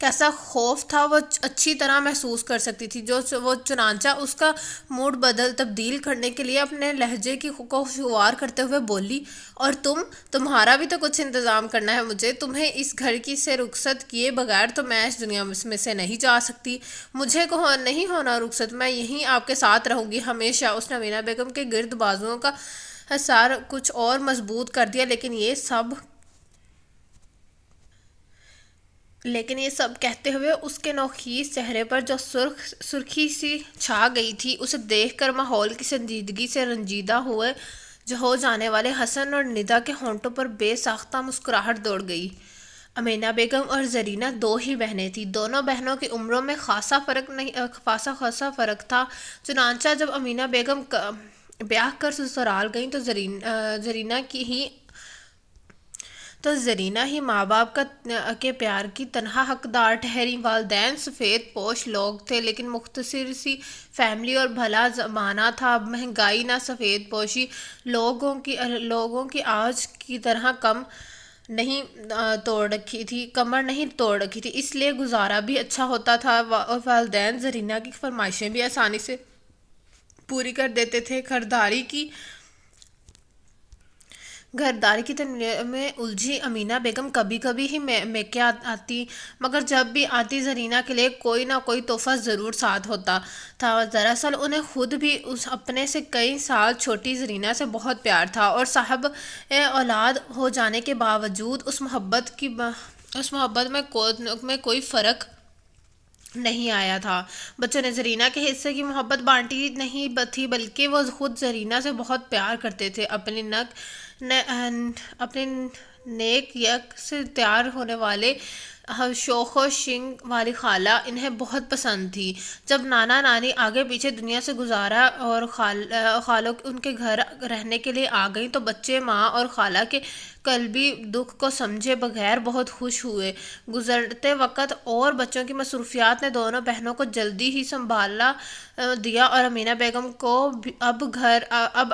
کیسا خوف تھا وہ اچھی طرح محسوس کر سکتی تھی، جو وہ چنانچہ اس کا موڈ تبدیل کرنے کے لیے اپنے لہجے کی کو خوشگوار کرتے ہوئے بولی، اور تمہارا بھی تو کچھ انتظام کرنا ہے مجھے، تمہیں اس گھر کی سے رخصت کیے بغیر تو میں اس دنیا میں سے نہیں جا سکتی، مجھے نہیں ہونا رخصت، میں یہیں آپ کے ساتھ رہوں گی ہمیشہ۔ اس نے امینا بیگم کے گرد بازوؤں کا حصار کچھ اور مضبوط کر دیا، لیکن یہ سب کہتے ہوئے اس کے نوخیس چہرے پر جو سرخی سی چھا گئی تھی، اسے دیکھ کر ماحول کی سنجیدگی سے رنجیدہ ہوئے جو ہو جانے والے حسن اور ندا کے ہونٹوں پر بے ساختہ مسکراہٹ دوڑ گئی۔ امینا بیگم اور زرینہ دو ہی بہنیں تھیں، دونوں بہنوں کی عمروں میں خاصا فرق تھا، چنانچہ جب امینا بیگم بیاہ کر سسرال گئیں تو زرینہ ہی ماں باپ کے پیار کی تنہا حقدار ٹھہری۔ والدین سفید پوش لوگ تھے، لیکن مختصر سی فیملی اور بھلا زمانہ تھا، مہنگائی نہ سفید پوشی لوگوں کی آج کی طرح کمر نہیں توڑ رکھی تھی، اس لیے گزارا بھی اچھا ہوتا تھا، اور والدین زرینہ کی فرمائشیں بھی آسانی سے پوری کر دیتے تھے۔ گھرداری کی تنویر میں الجھی امینا بیگم کبھی کبھی ہی میکے آتی، مگر جب بھی آتی زرینہ کے لیے کوئی نہ کوئی تحفہ ضرور ساتھ ہوتا تھا۔ دراصل انہیں خود بھی اپنے سے کئی سال چھوٹی زرینہ سے بہت پیار تھا، اور صاحب اولاد ہو جانے کے باوجود اس محبت میں کوئی فرق نہیں آیا تھا۔ بچوں نے زرینہ کے حصے کی محبت بانٹی نہیں تھی، بلکہ وہ خود زرینہ سے بہت پیار کرتے تھے۔ اپنے نیک یک سے تیار ہونے والے شوخ و شنگ والی خالہ انہیں بہت پسند تھی۔ جب نانا نانی آگے پیچھے دنیا سے گزارا اور خالوں ان کے گھر رہنے کے لیے آ گئیں تو بچے ماں اور خالہ کے قلبی دکھ کو سمجھے بغیر بہت خوش ہوئے۔ گزرتے وقت اور بچوں کی مصروفیات نے دونوں بہنوں کو جلدی ہی سنبھالا دیا، اور امینا بیگم کو اب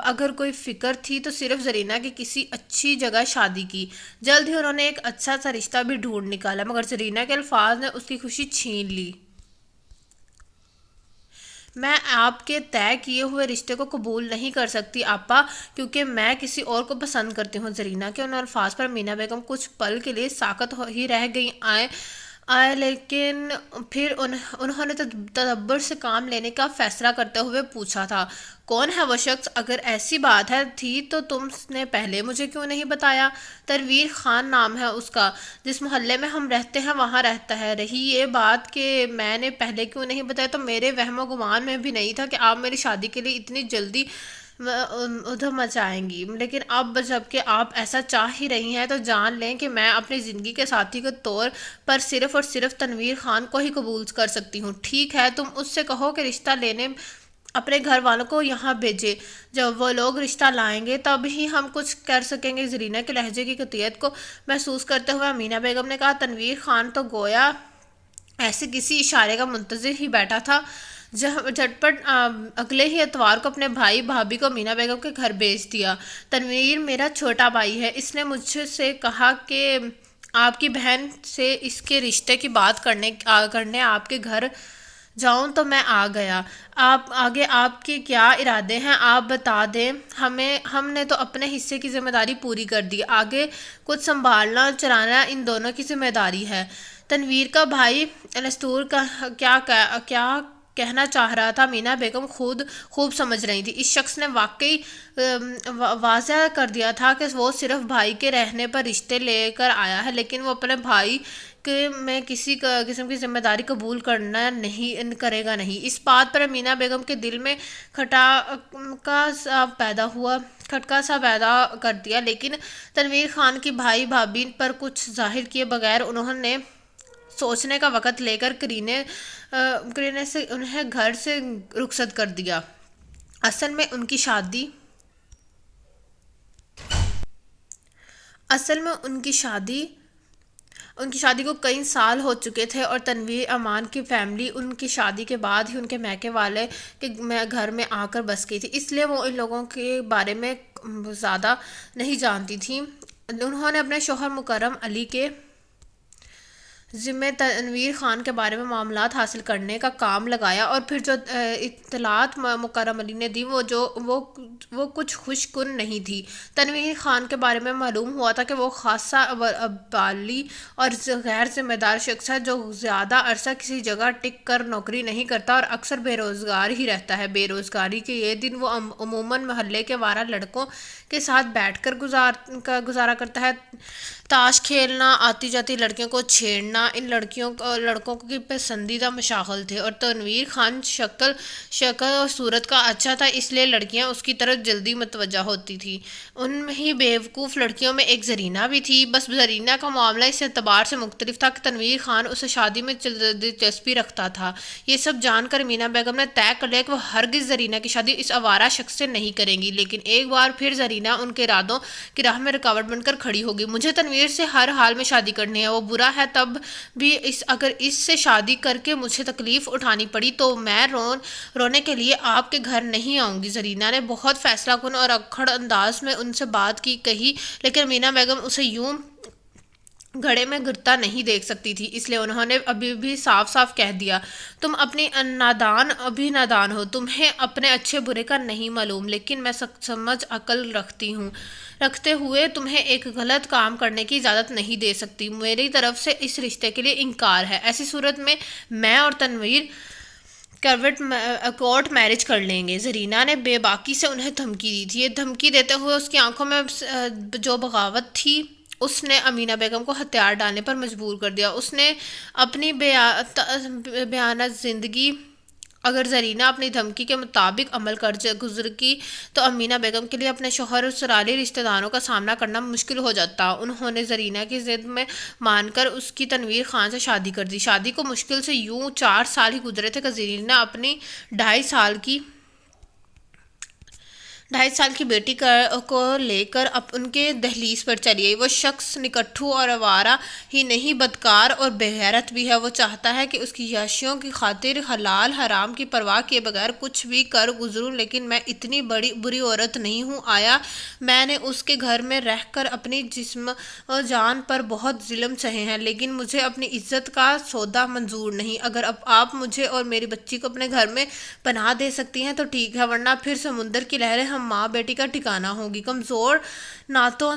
اگر کوئی فکر تھی تو صرف زرینہ کی کسی اچھی جگہ شادی کی۔ جلد ہی انہوں نے ایک اچھا سا رشتہ بھی ڈھونڈ نکالا، مگر زرینہ کے الفاظ نے اس کی خوشی چھین لی۔ میں آپ کے طے کیے ہوئے رشتے کو قبول نہیں کر سکتی آپا، کیونکہ میں کسی اور کو پسند کرتی ہوں۔ زرینہ کے ان الفاظ پر امینا بیگم کچھ پل کے لیے ساکت ہی رہ گئیں، لیکن پھر انہوں نے تدبر سے کام لینے کا فیصلہ کرتے ہوئے پوچھا تھا، کون ہے وہ شخص؟ اگر ایسی بات تھی تو تم نے پہلے مجھے کیوں نہیں بتایا؟ تنویر خان نام ہے اس کا، جس محلے میں ہم رہتے ہیں وہاں رہتا ہے۔ رہی یہ بات کہ میں نے پہلے کیوں نہیں بتایا، تو میرے وہم و گمان میں بھی نہیں تھا کہ آپ میری شادی کے لیے اتنی جلدی ادھم مچائیں گی، لیکن اب جب کہ آپ ایسا چاہ ہی رہی ہیں تو جان لیں کہ میں اپنی زندگی کے ساتھی کے طور پر صرف اور صرف تنویر خان کو ہی قبول کر سکتی ہوں۔ ٹھیک ہے، تم اس سے کہو کہ رشتہ لینے اپنے گھر والوں کو یہاں بھیجے، جب وہ لوگ رشتہ لائیں گے تب ہی ہم کچھ کر سکیں گے۔ زرینہ کے لہجے کی قطعیت کو محسوس کرتے ہوئے امینا بیگم نے کہا۔ تنویر خان تو گویا ایسے کسی اشارے کا منتظر ہی بیٹھا تھا، جھٹپٹ اگلے ہی اتوار کو اپنے بھائی بھابھی کو امینا بیگم کے گھر بھیج دیا۔ تنویر میرا چھوٹا بھائی ہے، اس نے مجھ سے کہا کہ آپ کی بہن سے اس کے رشتے کی بات کرنے آپ کے گھر جاؤں تو میں آ گیا۔ آگے آپ کے کیا ارادے ہیں آپ بتا دیں، ہم نے تو اپنے حصے کی ذمہ داری پوری کر دی، آگے کچھ سنبھالنا چلانا ان دونوں کی ذمہ داری ہے۔ تنویر کا بھائی الستور کیا کہنا چاہ رہا تھا امینا بیگم خوب سمجھ رہی تھی۔ اس شخص نے واقعی واضح کر دیا تھا کہ وہ صرف بھائی کے رہنے پر رشتے لے کر آیا ہے، لیکن وہ اپنے بھائی میں کسی قسم کی ذمہ داری قبول کرے گا نہیں۔ اس بات پر امینا بیگم کے دل میں کھٹکا سا پیدا کر دیا، لیکن تنویر خان کی بھائی بھابھی پر کچھ ظاہر کیے بغیر انہوں نے سوچنے کا وقت لے کر کرینے سے انہیں گھر سے رخصت کر دیا۔ اصل میں ان کی شادی کو کئی سال ہو چکے تھے، اور تنویر امان کی فیملی ان کی شادی کے بعد ہی ان کے میکے والے کے گھر میں آ کر بس گئی تھی، اس لیے وہ ان لوگوں کے بارے میں زیادہ نہیں جانتی تھیں۔ انہوں نے اپنے شوہر مکرم علی کے ذمہ تنویر خان کے بارے میں معلومات حاصل کرنے کا کام لگایا، اور پھر جو اطلاعات مکرم علی نے دی وہ کچھ خوش کن نہیں تھی۔ تنویر خان کے بارے میں معلوم ہوا تھا کہ وہ خاصا بالی اور غیر ذمہ دار شخص ہے جو زیادہ عرصہ کسی جگہ ٹک کر نوکری نہیں کرتا اور اکثر بے روزگار ہی رہتا ہے۔ بے روزگاری کے یہ دن وہ عموماً محلے کے آوارہ لڑکوں کے ساتھ بیٹھ کر گزارا کرتا ہے۔ تاش کھیلنا، آتی جاتی لڑکیوں کو چھیڑنا ان لڑکوں کی پسندیدہ مشاغل تھے، اور تنویر خان شکل اور صورت کا اچھا تھا، اس لیے لڑکیاں اس کی طرف جلدی متوجہ ہوتی تھیں۔ ان ہی بیوقوف لڑکیوں میں ایک زرینہ بھی تھی، بس زرینہ کا معاملہ اس اعتبار سے مختلف تھا کہ تنویر خان اسے شادی میں دلچسپی رکھتا تھا۔ یہ سب جان کر امینا بیگم نے طے کر لیا کہ وہ ہرگز زرینہ کی شادی اس آوارہ شخص سے نہیں کریں گی، لیکن ایک بار پھر زرینہ ان کے ارادوں کی راہ میں رکاوٹ بن کر کھڑی ہوگی۔ مجھے تنویر سے ہر حال میں شادی کرنی ہے، وہ برا ہے تب بھی اگر اس سے شادی کر کے مجھے تکلیف اٹھانی پڑی تو میں رونے کے لیے آپ کے گھر نہیں آؤں گی۔ زرینہ نے بہت فیصلہ کن اور اکھڑ انداز میں ان سے بات کہی، لیکن امینا بیگم اسے یوں گھڑے میں گرتا نہیں دیکھ سکتی تھی، اس لیے انہوں نے ابھی بھی صاف صاف کہہ دیا، تم ابھی نادان ہو، تمہیں اپنے اچھے برے کا نہیں معلوم، لیکن میں سمجھ عقل رکھتے ہوئے تمہیں ایک غلط کام کرنے کی اجازت نہیں دے سکتی۔ میری طرف سے اس رشتے کے لیے انکار ہے، ایسی صورت میں اور تنویر کورٹ میرج کر لیں گے۔ زرینہ نے بے باکی سے انہیں دھمکی دی تھی۔ یہ دھمکی دیتے ہوئے اس کی آنکھوں میں جو بغاوت تھی، اس نے امینا بیگم کو ہتھیار ڈالنے پر مجبور کر دیا۔ اس نے اپنی بیانہ زندگی اگر زرینہ اپنی دھمکی کے مطابق عمل کر گزرتی تو امینا بیگم کے لیے اپنے شوہر اور سسرالی رشتہ داروں کا سامنا کرنا مشکل ہو جاتا۔ انہوں نے زرینہ کی ضد میں مان کر اس کی تنویر خان سے شادی کر دی۔ شادی کو مشکل سے یوں 4 سال ہی گزرے تھے کہ زرینہ اپنی 2.5 سال کی بیٹی کو لے کر ان کے دہلیز پر چلی آئی۔ وہ شخص نکٹھو اور آوارہ ہی نہیں بدکار اور بے غیرت بھی ہے۔ وہ چاہتا ہے کہ اس کی عیاشیوں کی خاطر حلال حرام کی پرواہ کیے بغیر کچھ بھی کر گزروں، لیکن میں اتنی بری عورت نہیں ہوں۔ آیا میں نے اس کے گھر میں رہ کر اپنی جسم و جان پر بہت ظلم سہے ہیں، لیکن مجھے اپنی عزت کا سودا منظور نہیں۔ اگر آپ مجھے اور میری بچی کو اپنے گھر میں پناہ دے سکتی ہیں تو ٹھیک ہے، ورنہ پھر سمندر کی لہریں ہم ماں بیٹی کا ٹھکانہ ہوں گی۔ کمزور ہاتھوں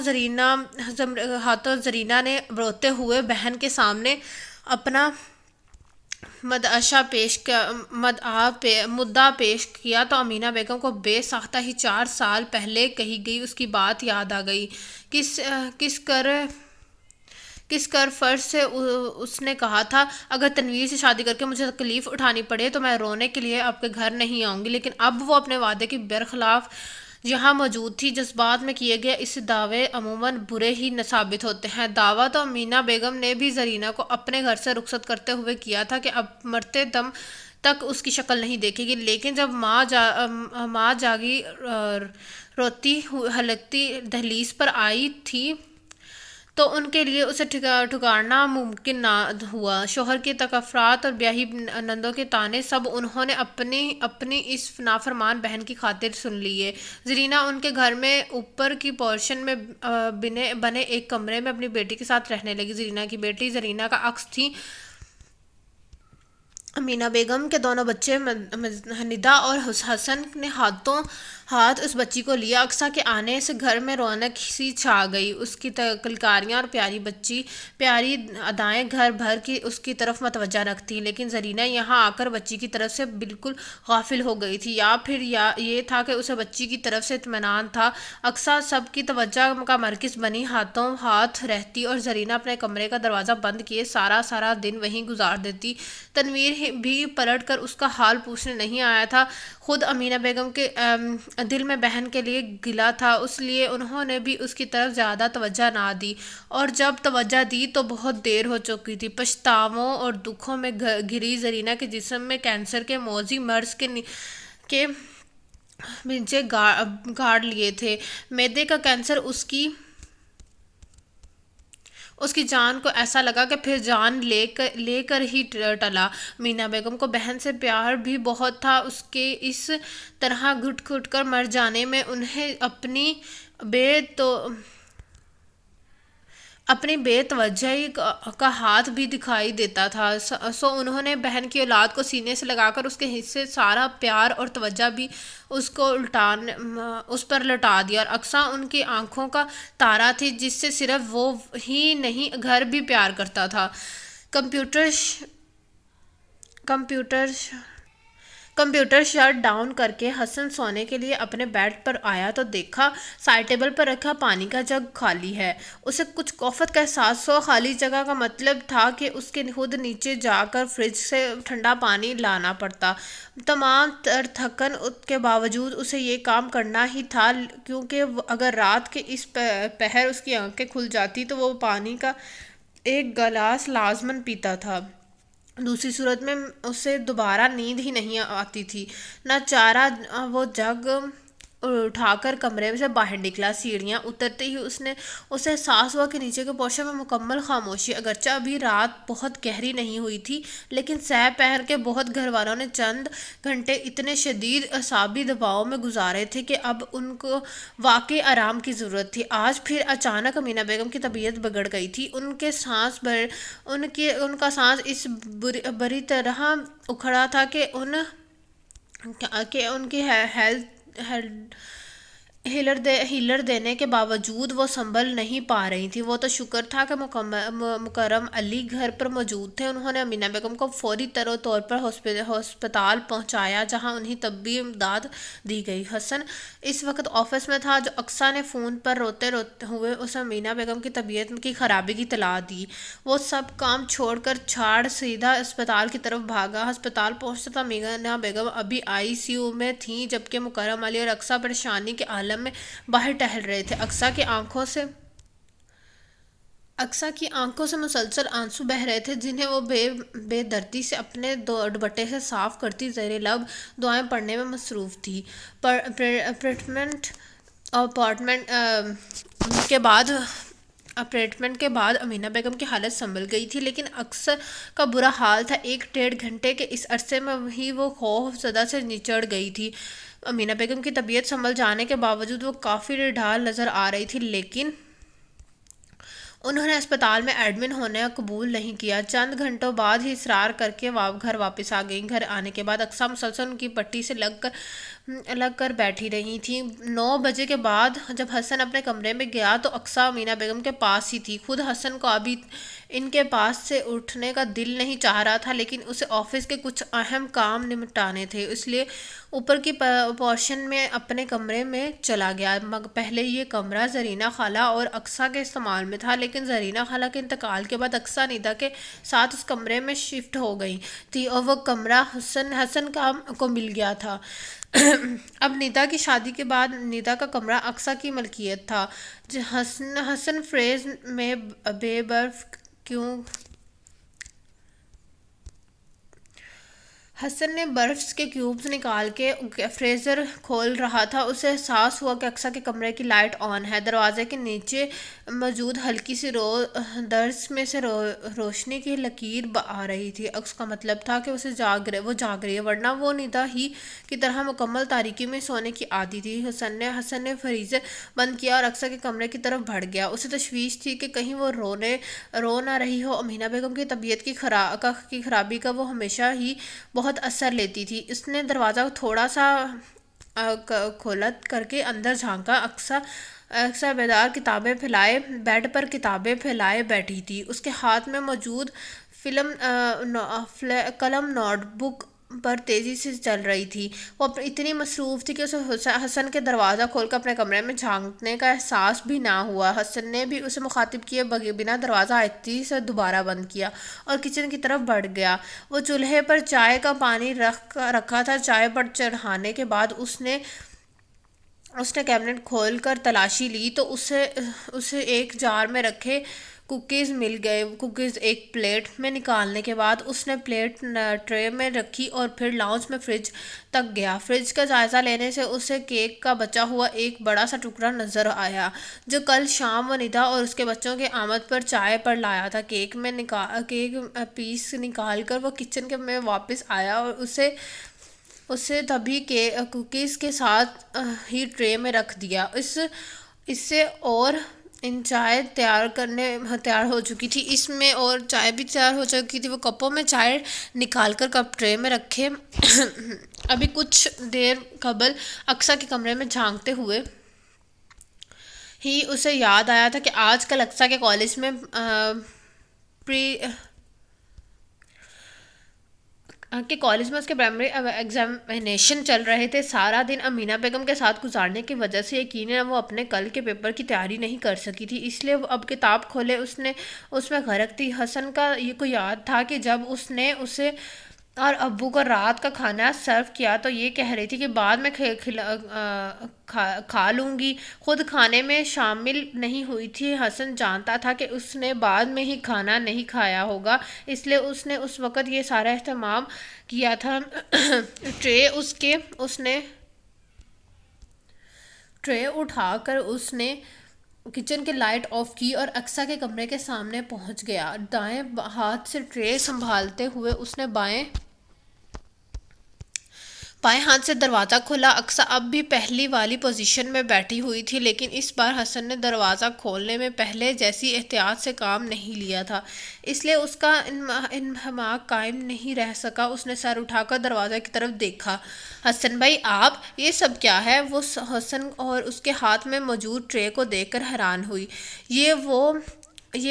زرینہ نے روتے ہوئے بہن کے سامنے اپنا مدعا پیش کیا تو امینا بیگم کو بے ساختہ ہی 4 سال پہلے کہی گئی اس کی بات یاد آ گئی۔ کس کر فرض سے اس نے کہا تھا، اگر تنویر سے شادی کر کے مجھے تکلیف اٹھانی پڑے تو میں رونے کے لیے آپ کے گھر نہیں آؤں گی، لیکن اب وہ اپنے وعدے کی برخلاف یہاں موجود تھی۔ جذبات میں کیے گئے اس دعوے عموماً برے ہی ثابت ہوتے ہیں۔ دعویٰ تو امینا بیگم نے بھی زرینہ کو اپنے گھر سے رخصت کرتے ہوئے کیا تھا کہ اب مرتے دم تک اس کی شکل نہیں دیکھے گی، لیکن جب ماں جاگی روتی ہلکتی دہلیز پر آئی تھی تو ان کے لیے اسے ٹھکارنا ممکن نہ ہوا۔ شوہر کے تکفرات اور بیاہی نندوں کے طعنے سب انہوں نے اپنی اس نافرمان بہن کی خاطر سن لیے۔ زرینہ ان کے گھر میں اوپر کی پورشن میں بنے ایک کمرے میں اپنی بیٹی کے ساتھ رہنے لگی۔ زرینہ کی بیٹی زرینہ کا عکس تھی۔ امینا بیگم کے دونوں بچے ندیٰ اور حسن نے ہاتھ اس بچی کو لیا۔ اقصیٰ کے آنے سے گھر میں رونق سی چھا گئی۔ اس کی کلکاریاں اور پیاری ادائیں گھر بھر کی اس کی طرف متوجہ رکھتی، لیکن زرینہ یہاں آ کر بچی کی طرف سے بالکل غافل ہو گئی تھی، یا پھر یہ تھا کہ اسے بچی کی طرف سے اطمینان تھا۔ اقصیٰ سب کی توجہ کا مرکز بنی ہاتھ رہتی اور زرینہ اپنے کمرے کا دروازہ بند کیے سارا دن وہیں گزار دیتی۔ تنویر بھی پلٹ کر اس کا حال پوچھنے نہیں آیا تھا۔ خود امینا بیگم کے دل میں بہن کے لیے گلہ تھا، اس لیے انہوں نے بھی اس کی طرف زیادہ توجہ نہ دی، اور جب توجہ دی تو بہت دیر ہو چکی تھی۔ پچھتاووں اور دکھوں میں گھری زرینہ کے جسم میں کینسر کے موذی مرض کے بچے گاڑ لیے تھے۔ معدے کا کینسر اس کی جان کو ایسا لگا کہ پھر جان لے کر ہی ٹلا۔ امینا بیگم کو بہن سے پیار بھی بہت تھا، اس کے اس طرح گھٹ کر مر جانے میں انہیں اپنی بے توجہی کا ہاتھ بھی دکھائی دیتا تھا، سو انہوں نے بہن کی اولاد کو سینے سے لگا کر اس کے حصے سارا پیار اور توجہ بھی اس پر لٹا دیا، اور اقصیٰ ان کی آنکھوں کا تارا تھی جس سے صرف وہ ہی نہیں گھر بھی پیار کرتا تھا۔ کمپیوٹر کمپیوٹر شٹ ڈاؤن کر کے حسن سونے کے لیے اپنے بیڈ پر آیا تو دیکھا سائڈ ٹیبل پر رکھا پانی کا جگ خالی ہے۔ اسے کچھ خفت کا احساس ہوا۔ خالی جگہ کا مطلب تھا کہ اس کے خود نیچے جا کر فریج سے ٹھنڈا پانی لانا پڑتا۔ تمام تر تھکن کے باوجود اسے یہ کام کرنا ہی تھا، کیونکہ اگر رات کے اس پہر اس کی آنکھیں کھل جاتی تو وہ پانی کا ایک گلاس لازماً پیتا تھا، دوسری صورت میں اسے دوبارہ نیند ہی نہیں آتی تھی۔ نہ چارہ وہ جگ اٹھا کر کمرے سے باہر نکلا۔ سیڑھیاں اترتے ہی اسے احساس ہوا کہ نیچے کے پوشن میں مکمل خاموشی، اگرچہ ابھی رات بہت گہری نہیں ہوئی تھی، لیکن سہ پہر کے بہت گھر والوں نے چند گھنٹے اتنے شدید اعصابی دباؤ میں گزارے تھے کہ اب ان کو واقعی آرام کی ضرورت تھی۔ آج پھر اچانک امینہ بیگم کی طبیعت بگڑ گئی تھی۔ ان کا سانس اس بری طرح اکھڑا تھا کہ ان کی ہیلر دینے کے باوجود وہ سنبھل نہیں پا رہی تھی۔ وہ تو شکر تھا کہ مکرم علی گھر پر موجود تھے۔ انہوں نے امینہ بیگم کو فوری طور پر ہسپتال پہنچایا، جہاں انہیں طبی امداد دی گئی۔ حسن اس وقت آفس میں تھا۔ اقصیٰ نے فون پر روتے ہوئے اسے امینہ بیگم کی طبیعت کی خرابی کی اطلاع دی۔ وہ سب کام چھوڑ کر سیدھا اسپتال کی طرف بھاگا۔ ہسپتال پہنچتا تھا امینہ بیگم ابھی ICU میں تھیں، جبکہ مکرم علی اور اقصیٰ پریشانی کے عالم میں باہر ٹہل رہے تھے۔ اقصیٰ کی آنکھوں سے مسلسل آنسو بہہ رہے تھے، جنہیں وہ بے دردی سے اپنے دوپٹے سے صاف کرتی زیر لب دعائیں پڑھنے میں مصروف تھی۔ اپریٹمنٹ کے بعد امینہ بیگم کی حالت سنبھل گئی تھی، لیکن اقصیٰ کا برا حال تھا۔ 1-1.5 گھنٹے کے اس عرصے میں ہی وہ خوف زدہ سے نچڑ گئی تھی۔ امینہ بیگم کی طبیعت سنبھل جانے کے باوجود وہ کافی نڈھال نظر آ رہی تھی، لیکن انہوں نے اسپتال میں ایڈمٹ ہونا قبول نہیں کیا۔ چند گھنٹوں بعد ہی اصرار کر کے گھر واپس آ گئیں۔ گھر آنے کے بعد اقصیٰ مسلسل ان کی پٹی سے لگ کر بیٹھی رہی تھی۔ 9 بجے کے بعد جب حسن اپنے کمرے میں گیا تو اقصیٰ امینہ بیگم کے پاس ہی تھی۔ خود حسن کو ابھی ان کے پاس سے اٹھنے کا دل نہیں چاہ رہا تھا، لیکن اسے آفس کے کچھ اہم کام نمٹانے تھے، اس لیے اوپر کی پورشن میں اپنے کمرے میں چلا گیا۔ پہلے یہ کمرہ زرینہ خالہ اور اقصیٰ کے استعمال میں تھا، لیکن زرینہ خالہ کے انتقال کے بعد اقصیٰ ندا کے ساتھ اس کمرے میں شفٹ ہو گئی تھی اور وہ کمرہ حسن کو مل گیا تھا۔ اب ندا کی شادی کے بعد ندا کا کمرہ اقصیٰ کی ملکیت تھا۔ حسن فریز میں بے برف کیوں حسن نے برف کے کیوبز نکال کے فریزر کھول رہا تھا۔ اسے احساس ہوا کہ اقصیٰ کے کمرے کی لائٹ آن ہے۔ دروازے کے نیچے موجود ہلکی سی درز میں سے روشنی کی لکیر آ رہی تھی۔ اس کا مطلب تھا کہ وہ جاگ رہی ہے، ورنہ وہ ندا ہی کی طرح مکمل تاریکی میں سونے کی عادی تھی۔ حسن نے فریزر بند کیا اور اقصیٰ کے کمرے کی طرف بڑھ گیا۔ اسے تشویش تھی کہ کہیں وہ رو نہ رہی ہو۔ امینہ بیگم کی طبیعت کی خرابی کا وہ ہمیشہ ہی بہت اثر لیتی تھی۔ اس نے دروازہ تھوڑا سا کھولا کر کے اندر جھانکا۔ اقصیٰ بیدار بیڈ پر کتابیں پھیلائے بیٹھی تھی۔ اس کے ہاتھ میں موجود قلم نوٹ بک پر تیزی سے چل رہی تھی۔ وہ اتنی مصروف تھی کہ اسے حسن کے دروازہ کھول کر اپنے کمرے میں جھانکنے کا احساس بھی نہ ہوا۔ حسن نے بھی اسے مخاطب کیے بنا دروازہ آہستگی سے دوبارہ بند کیا اور کچن کی طرف بڑھ گیا۔ وہ چولہے پر چائے کا پانی رکھا تھا۔ چائے پر چڑھانے کے بعد اس نے کیبنٹ کھول کر تلاشی لی تو اسے ایک جار میں رکھے کوکیز مل گئے۔ کوکیز ایک پلیٹ میں نکالنے کے بعد اس نے پلیٹ ٹرے میں رکھی اور پھر لاؤنج میں فریج تک گیا۔ فریج کا جائزہ لینے سے اسے کیک کا بچا ہوا ایک بڑا سا ٹکڑا نظر آیا، جو کل شام وہ ندا اور اس کے بچوں کے آمد پر چائے پر لایا تھا۔ کیک پیس نکال کر وہ کچن میں واپس آیا اور اسے تبھی کوکیز کے ساتھ ہی ٹرے میں رکھ دیا۔ اس سے اور چائے تیار ہو چکی تھی اس میں، اور چائے بھی تیار ہو چکی تھی، وہ کپوں میں چائے نکال کر کپ ٹرے میں رکھے ابھی کچھ دیر قبل اقصیٰ کے کمرے میں جھانکتے ہوئے ہی اسے یاد آیا تھا کہ آج کل اقصیٰ کے کالج میں اس کے پرائمری ایگزامینیشن چل رہے تھے۔ سارا دن امینہ بیگم کے ساتھ گزارنے کی وجہ سے یقیناً وہ اپنے کل کے پیپر کی تیاری نہیں کر سکی تھی، اس لیے وہ اب کتاب کھولے اس میں غرق تھی۔ حسن کو یاد تھا کہ جب اس نے اسے اور ابو کو رات کا کھانا سرو کیا تو یہ کہہ رہی تھی کہ بعد میں کھا لوں گی، خود کھانے میں شامل نہیں ہوئی تھی۔ حسن جانتا تھا کہ اس نے بعد میں ہی کھانا نہیں کھایا ہوگا، اس لیے اس نے اس وقت یہ سارا اہتمام کیا تھا۔ ٹرے اٹھا کر اس نے کچن کی لائٹ آف کی اور اقصیٰ کے کمرے کے سامنے پہنچ گیا۔ دائیں ہاتھ سے ٹرے سنبھالتے ہوئے اس نے بائیں ہاتھ سے دروازہ کھولا۔ اقصیٰ اب بھی پہلی والی پوزیشن میں بیٹھی ہوئی تھی، لیکن اس بار حسن نے دروازہ کھولنے میں پہلے جیسی احتیاط سے کام نہیں لیا تھا، اس لیے اس کا انہماک قائم نہیں رہ سکا۔ اس نے سر اٹھا کر دروازے کی طرف دیکھا۔ حسن بھائی آپ، یہ سب کیا ہے؟ وہ حسن اور اس کے ہاتھ میں موجود ٹرے کو دیکھ کر حیران ہوئی۔ یہ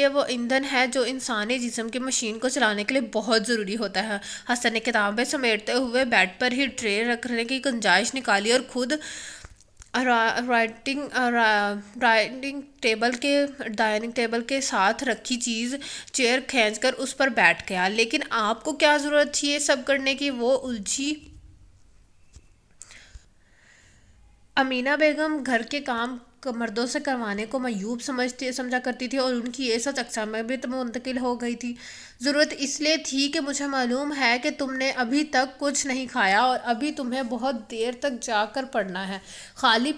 وہ ایندھن ہے جو انسانی جسم کی مشین کو چلانے کے لیے بہت ضروری ہوتا ہے۔ حسن نے کتابیں سمیٹتے ہوئے بیڈ پر ہی ٹرے رکھنے کی گنجائش نکالی اور خود ڈائننگ ٹیبل کے ساتھ رکھی چیئر کھینچ کر اس پر بیٹھ گیا۔ لیکن آپ کو کیا ضرورت تھی یہ سب کرنے کی؟ وہ الجھی۔ امینہ بیگم گھر کے کام مردوں سے کروانے کو معیوب سمجھا کرتی تھی، اور ان کی یہ سچ اقصیٰ میں بھی منتقل ہو گئی تھی۔ ضرورت اس لیے تھی کہ مجھے معلوم ہے کہ تم نے ابھی تک کچھ نہیں کھایا اور ابھی تمہیں بہت دیر تک جا کر پڑھنا ہے۔ خالی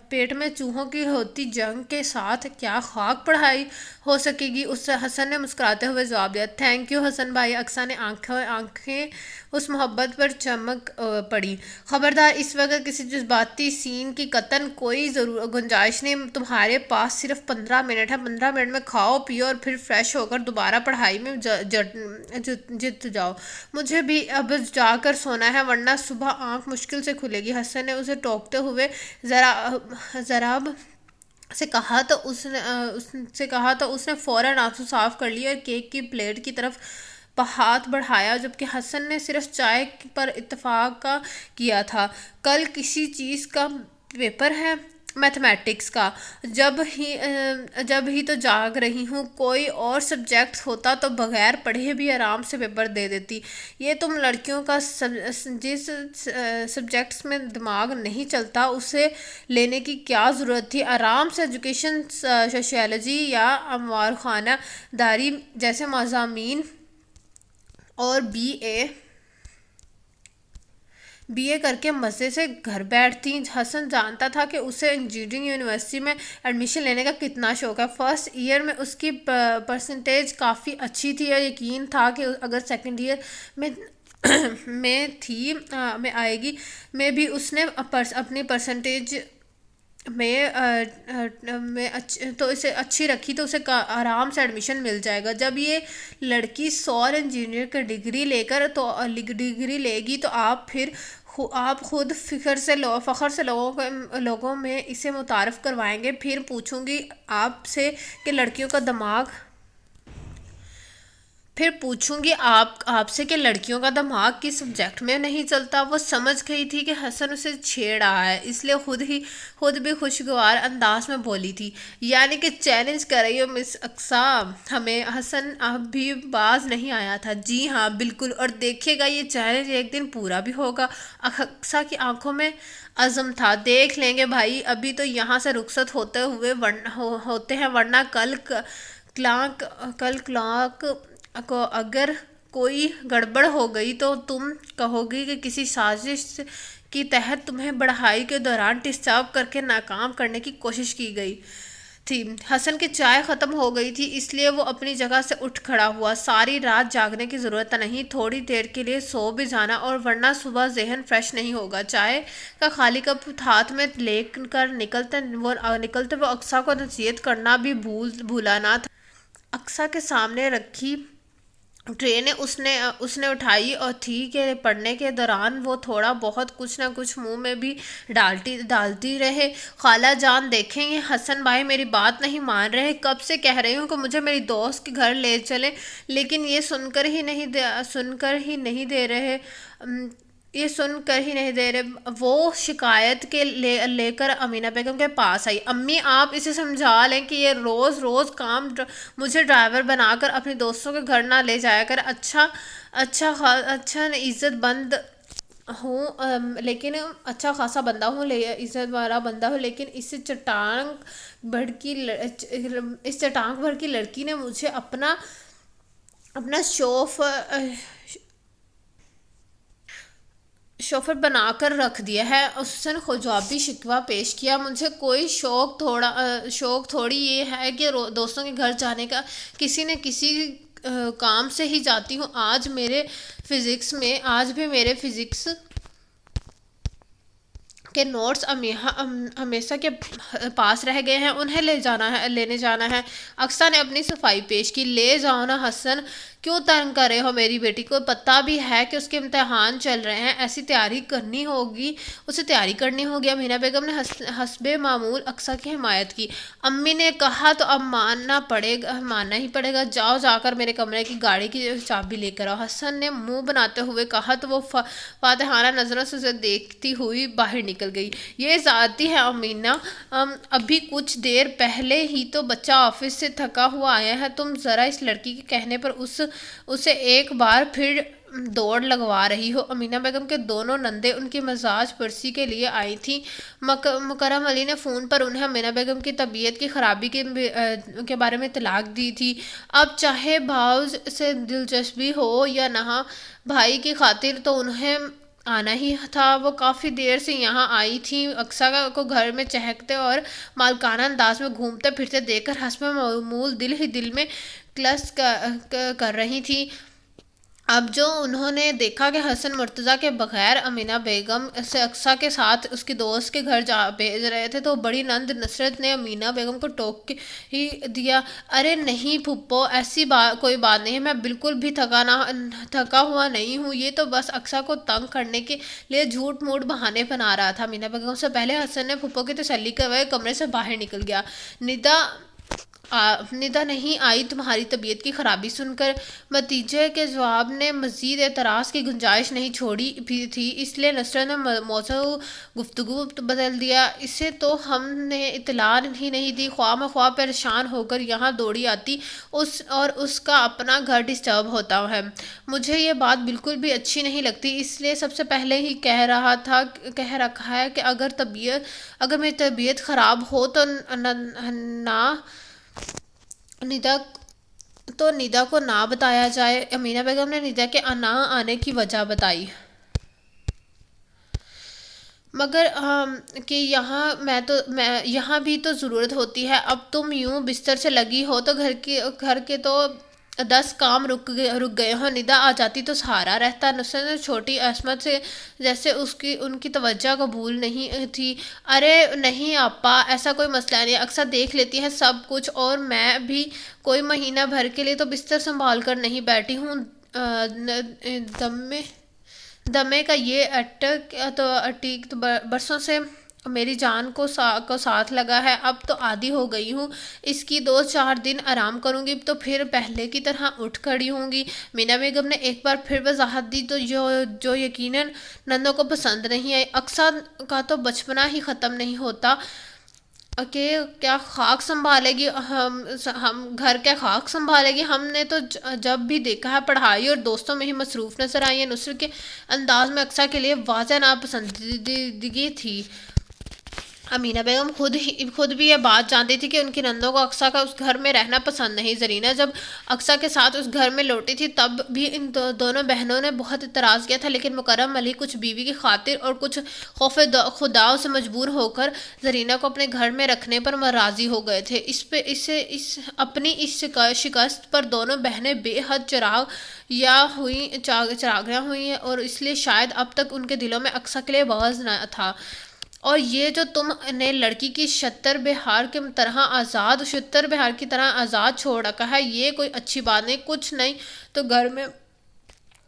پیٹ میں چوہوں کی ہوتی جنگ کے ساتھ کیا خاک پڑھائی ہو سکے گی؟ اس سے حسن نے مسکراتے ہوئے جواب دیا۔ تھینک یو حسن بھائی۔ اقصیٰ نے آنکھیں اس محبت پر چمک پڑی۔ خبردار، اس وقت کسی جذباتی سین کی قطعاً کوئی گنجائش نہیں، تمہارے پاس صرف 15 منٹ ہے۔ 15 منٹ میں کھاؤ پیو اور پھر فریش ہو کر دوبارہ پڑھائی میں جت جاؤ۔ مجھے بھی اب جا کر سونا ہے ورنہ صبح آنکھ مشکل سے کھلے گی۔ حسن نے اسے ٹوکتے ہوئے ضراب سے کہا تو اس نے فوراً آنسو صاف کر لیے اور کیک کی پلیٹ کی طرف ہاتھ بڑھایا، جبکہ حسن نے صرف چائے پر اتفاق کیا تھا۔ کل کسی چیز کا پیپر ہے؟ میتھمیٹکس کا۔ جب ہی تو جاگ رہی ہوں، کوئی اور سبجیکٹ ہوتا تو بغیر پڑھے بھی آرام سے پیپر دے دیتی۔ یہ تم لڑکیوں کا جس سبجیکٹس میں دماغ نہیں چلتا اسے لینے کی کیا ضرورت تھی؟ آرام سے ایجوکیشن، سوشیالوجی یا اموار خانہ داری جیسے مضامین اور بی اے کر کے مزے سے گھر بیٹھتی۔ حسن جانتا تھا کہ اسے انجینئرنگ یونیورسٹی میں ایڈمیشن لینے کا کتنا شوق ہے۔ فرسٹ ایئر میں اس کی پرسنٹیج کافی اچھی تھی اور یقین تھا کہ اگر سیکنڈ ایئر میں آئے گی میں بھی اس نے اپنی پرسنٹیج تو اسے اچھی رکھی تو اسے آرام سے ایڈمیشن مل جائے گا۔ جب یہ لڑکی سول انجینئر کی ڈگری لے گی تو آپ خود فخر سے لوگوں میں اسے متعارف کروائیں گے۔ پھر پوچھوں گی آپ سے کہ لڑکیوں کا دماغ کس سبجیکٹ میں نہیں چلتا۔ وہ سمجھ گئی تھی کہ حسن اسے چھیڑ رہا ہے، اس لیے خود بھی خوشگوار انداز میں بولی تھی، یعنی کہ چیلنج کر رہی ہو مس اقصیٰ ہمیں؟ حسن اب بھی باز نہیں آیا تھا۔ جی ہاں بالکل، اور دیکھیے گا یہ چیلنج ایک دن پورا بھی ہوگا۔ اقصیٰ کی آنکھوں میں عزم تھا۔ دیکھ لیں گے بھائی، ابھی تو یہاں سے رخصت ہوتے ہیں ورنہ کل کلانک کو اگر کوئی گڑبڑ ہو گئی تو تم کہو گی کہ کسی سازش کی تحت تمہیں پڑھائی کے دوران ڈسٹرب کر کے ناکام کرنے کی کوشش کی گئی۔ تھی۔ حسن کی چائے ختم ہو گئی تھی، اس لیے وہ اپنی جگہ سے اٹھ کھڑا ہوا۔ ساری رات جاگنے کی ضرورت نہیں، تھوڑی دیر کے لیے سو بھی جانا اور ورنہ صبح ذہن فریش نہیں ہوگا۔ چائے کا خالی کپ ہاتھ میں لے کر نکلتے وہ اقصیٰ کو نصیحت کرنا بھی بھولا نہ تھا۔ اقصیٰ کے سامنے رکھی ٹرے نے اس نے اٹھائی اور تھی کہ پڑھنے کے دوران وہ تھوڑا بہت کچھ نہ کچھ منہ میں بھی ڈالتی رہے۔ خالہ جان دیکھیں، یہ حسن بھائی میری بات نہیں مان رہے، کب سے کہہ رہی ہوں کہ مجھے میری دوست کے گھر لے چلیں، لیکن یہ سن کر ہی نہیں دے رہے۔ وہ شکایت کے لے کر امینہ بیگم کے پاس آئی۔ امی، آپ اسے سمجھا لیں کہ یہ روز روز مجھے ڈرائیور بنا کر اپنی دوستوں کے گھر نہ لے جایا کر۔ اچھا عزت بند ہوں، لیکن اچھا خاصا بندہ ہوں، عزت والا بندہ ہوں، لیکن اس چٹانک بھر کی لڑکی نے مجھے اپنا شوفر بنا کر رکھ دیا ہے۔ اس نے جوابی شکوہ پیش کیا۔ مجھے کوئی شوق تھوڑی یہ ہے کہ دوستوں کے گھر جانے کا، کسی نہ کسی کام سے ہی جاتی ہوں۔ آج بھی میرے فزکس کے نوٹس ہمیشہ کے پاس رہ گئے ہیں، انہیں لینے جانا ہے۔ اقصیٰ نے اپنی صفائی پیش کی۔ لے جاؤ نا حسن، کیوں تنگ کر رہے ہو میری بیٹی کو؟ پتہ بھی ہے کہ اس کے امتحان چل رہے ہیں، اسے تیاری کرنی ہوگی۔ امینا بیگم نے حسب معمول اقصیٰ کی حمایت کی۔ امی نے کہا تو اب ماننا ہی پڑے گا، جاؤ جا کر میرے کمرے کی گاڑی کی چابی لے کر آؤ۔ حسن نے منہ بناتے ہوئے کہا تو وہ فاتحانہ نظروں سے اسے دیکھتی ہوئی باہر نکل گئی۔ یہ ذاتی ہے امینا، ابھی کچھ دیر پہلے ہی تو بچہ آفس سے تھکا ہوا آیا ہے، تم ذرا اس لڑکی کے کہنے پر اسے ایک بار پھر دوڑ لگوا رہی ہو۔ امینا بیگم کے دونوں نندیں ان کی مزاج پرسی کے لیے آئی تھیں۔ مکرم علی نے فون پر انہیں امینا بیگم کی طبیعت کی خرابی کے بارے میں اطلاع دی تھی۔ اب چاہے بھاؤ سے دلچسپی ہو یا نہ، بھائی کی خاطر تو انہیں آنا ہی تھا۔ وہ کافی دیر سے یہاں آئی تھیں، اقصیٰ کو گھر میں چہکتے اور مالکانہ انداز میں گھومتے پھرتے دیکھ کر حسب معمول دل ہی دل میں کلس کر رہی تھیں۔ اب جو انہوں نے دیکھا کہ حسن مرتضیٰ کے بغیر امینا بیگم سے اقصیٰ کے ساتھ اس کی دوست کے گھر بھیج رہے تھے، تو بڑی نند نصرت نے امینا بیگم کو ٹوک ہی دیا۔ ارے نہیں پھپھو، ایسی کوئی بات نہیں ہے، میں بالکل بھی تھکا ہوا نہیں ہوں، یہ تو بس اقصیٰ کو تنگ کرنے کے لیے جھوٹ موٹ بہانے بنا رہا تھا۔ امینا بیگم سے پہلے حسن نے پھپھو کی تسلی کرے کمرے سے باہر نکل گیا۔ ندا نہیں آئی تمہاری طبیعت کی خرابی سن کر؟ بھتیجے کے جواب نے مزید اعتراض کی گنجائش نہیں چھوڑی تھی، اس لیے نصرت نے موضوع گفتگو بدل دیا۔ اسے تو ہم نے اطلاع ہی نہیں دی، خواہ مخواہ پریشان ہو کر یہاں دوڑی آتی اور اس کا اپنا گھر ڈسٹرب ہوتا ہے۔ مجھے یہ بات بالکل بھی اچھی نہیں لگتی، اس لیے سب سے پہلے ہی کہہ رکھا ہے کہ اگر میری طبیعت خراب ہو تو ندا کو نہ بتایا جائے۔ امینا بیگم نے ندا کے نہ آنے کی وجہ بتائی، مگر کہ یہاں بھی تو ضرورت ہوتی ہے۔ اب تم یوں بستر سے لگی ہو تو گھر کے تو 10 کام رک گئے ہو، ندا آ جاتی تو سہارا رہتا۔ نصرت نے چھوٹی عصمت سے جیسے ان کی توجہ قبول نہیں تھی۔ ارے نہیں آپا، ایسا کوئی مسئلہ نہیں، اکثر دیکھ لیتی ہیں سب کچھ، اور میں بھی کوئی مہینہ بھر کے لیے تو بستر سنبھال کر نہیں بیٹھی ہوں۔ دمے کا یہ اٹیک برسوں سے میری جان کو ساتھ لگا ہے، اب تو عادی ہو گئی ہوں، اس کی 2-4 دن آرام کروں گی تو پھر پہلے کی طرح اٹھ کھڑی ہوں گی۔ مینا بیگم نے ایک بار پھر وضاحت دی تو جو یقیناً نندوں کو پسند نہیں آئی۔ اقصیٰ کا تو بچپنا ہی ختم نہیں ہوتا کہ کیا خاک سنبھالے گی، ہم گھر کیا خاک سنبھالے گی؟ ہم نے تو جب بھی دیکھا ہے پڑھائی اور دوستوں میں ہی مصروف نظر آئی ہے۔ نصرت کے انداز میں اقصیٰ کے لیے واضح ناپسندیدگی تھی۔ امینہ بیگم خود بھی یہ بات جانتی تھی کہ ان کی نندوں کو اقصیٰ کا اس گھر میں رہنا پسند نہیں۔ زرینہ جب اقصیٰ کے ساتھ اس گھر میں لوٹی تھی تب بھی ان دونوں بہنوں نے بہت اعتراض کیا تھا، لیکن مکرم علی کچھ بیوی کی خاطر اور کچھ خوف خدا سے مجبور ہو کر زرینہ کو اپنے گھر میں رکھنے پر راضی ہو گئے تھے۔ اپنی اس شکست پر دونوں بہنیں بے حد چراغیاں ہوئی ہیں، اور اس لیے شاید اب تک ان کے دلوں میں اقصیٰ کے لیے بغض نہ تھا۔ اور یہ جو تم نے لڑکی کی شتر بہار کی طرح آزاد چھوڑ رکھا ہے، یہ کوئی اچھی بات نہیں۔ کچھ نہیں تو گھر میں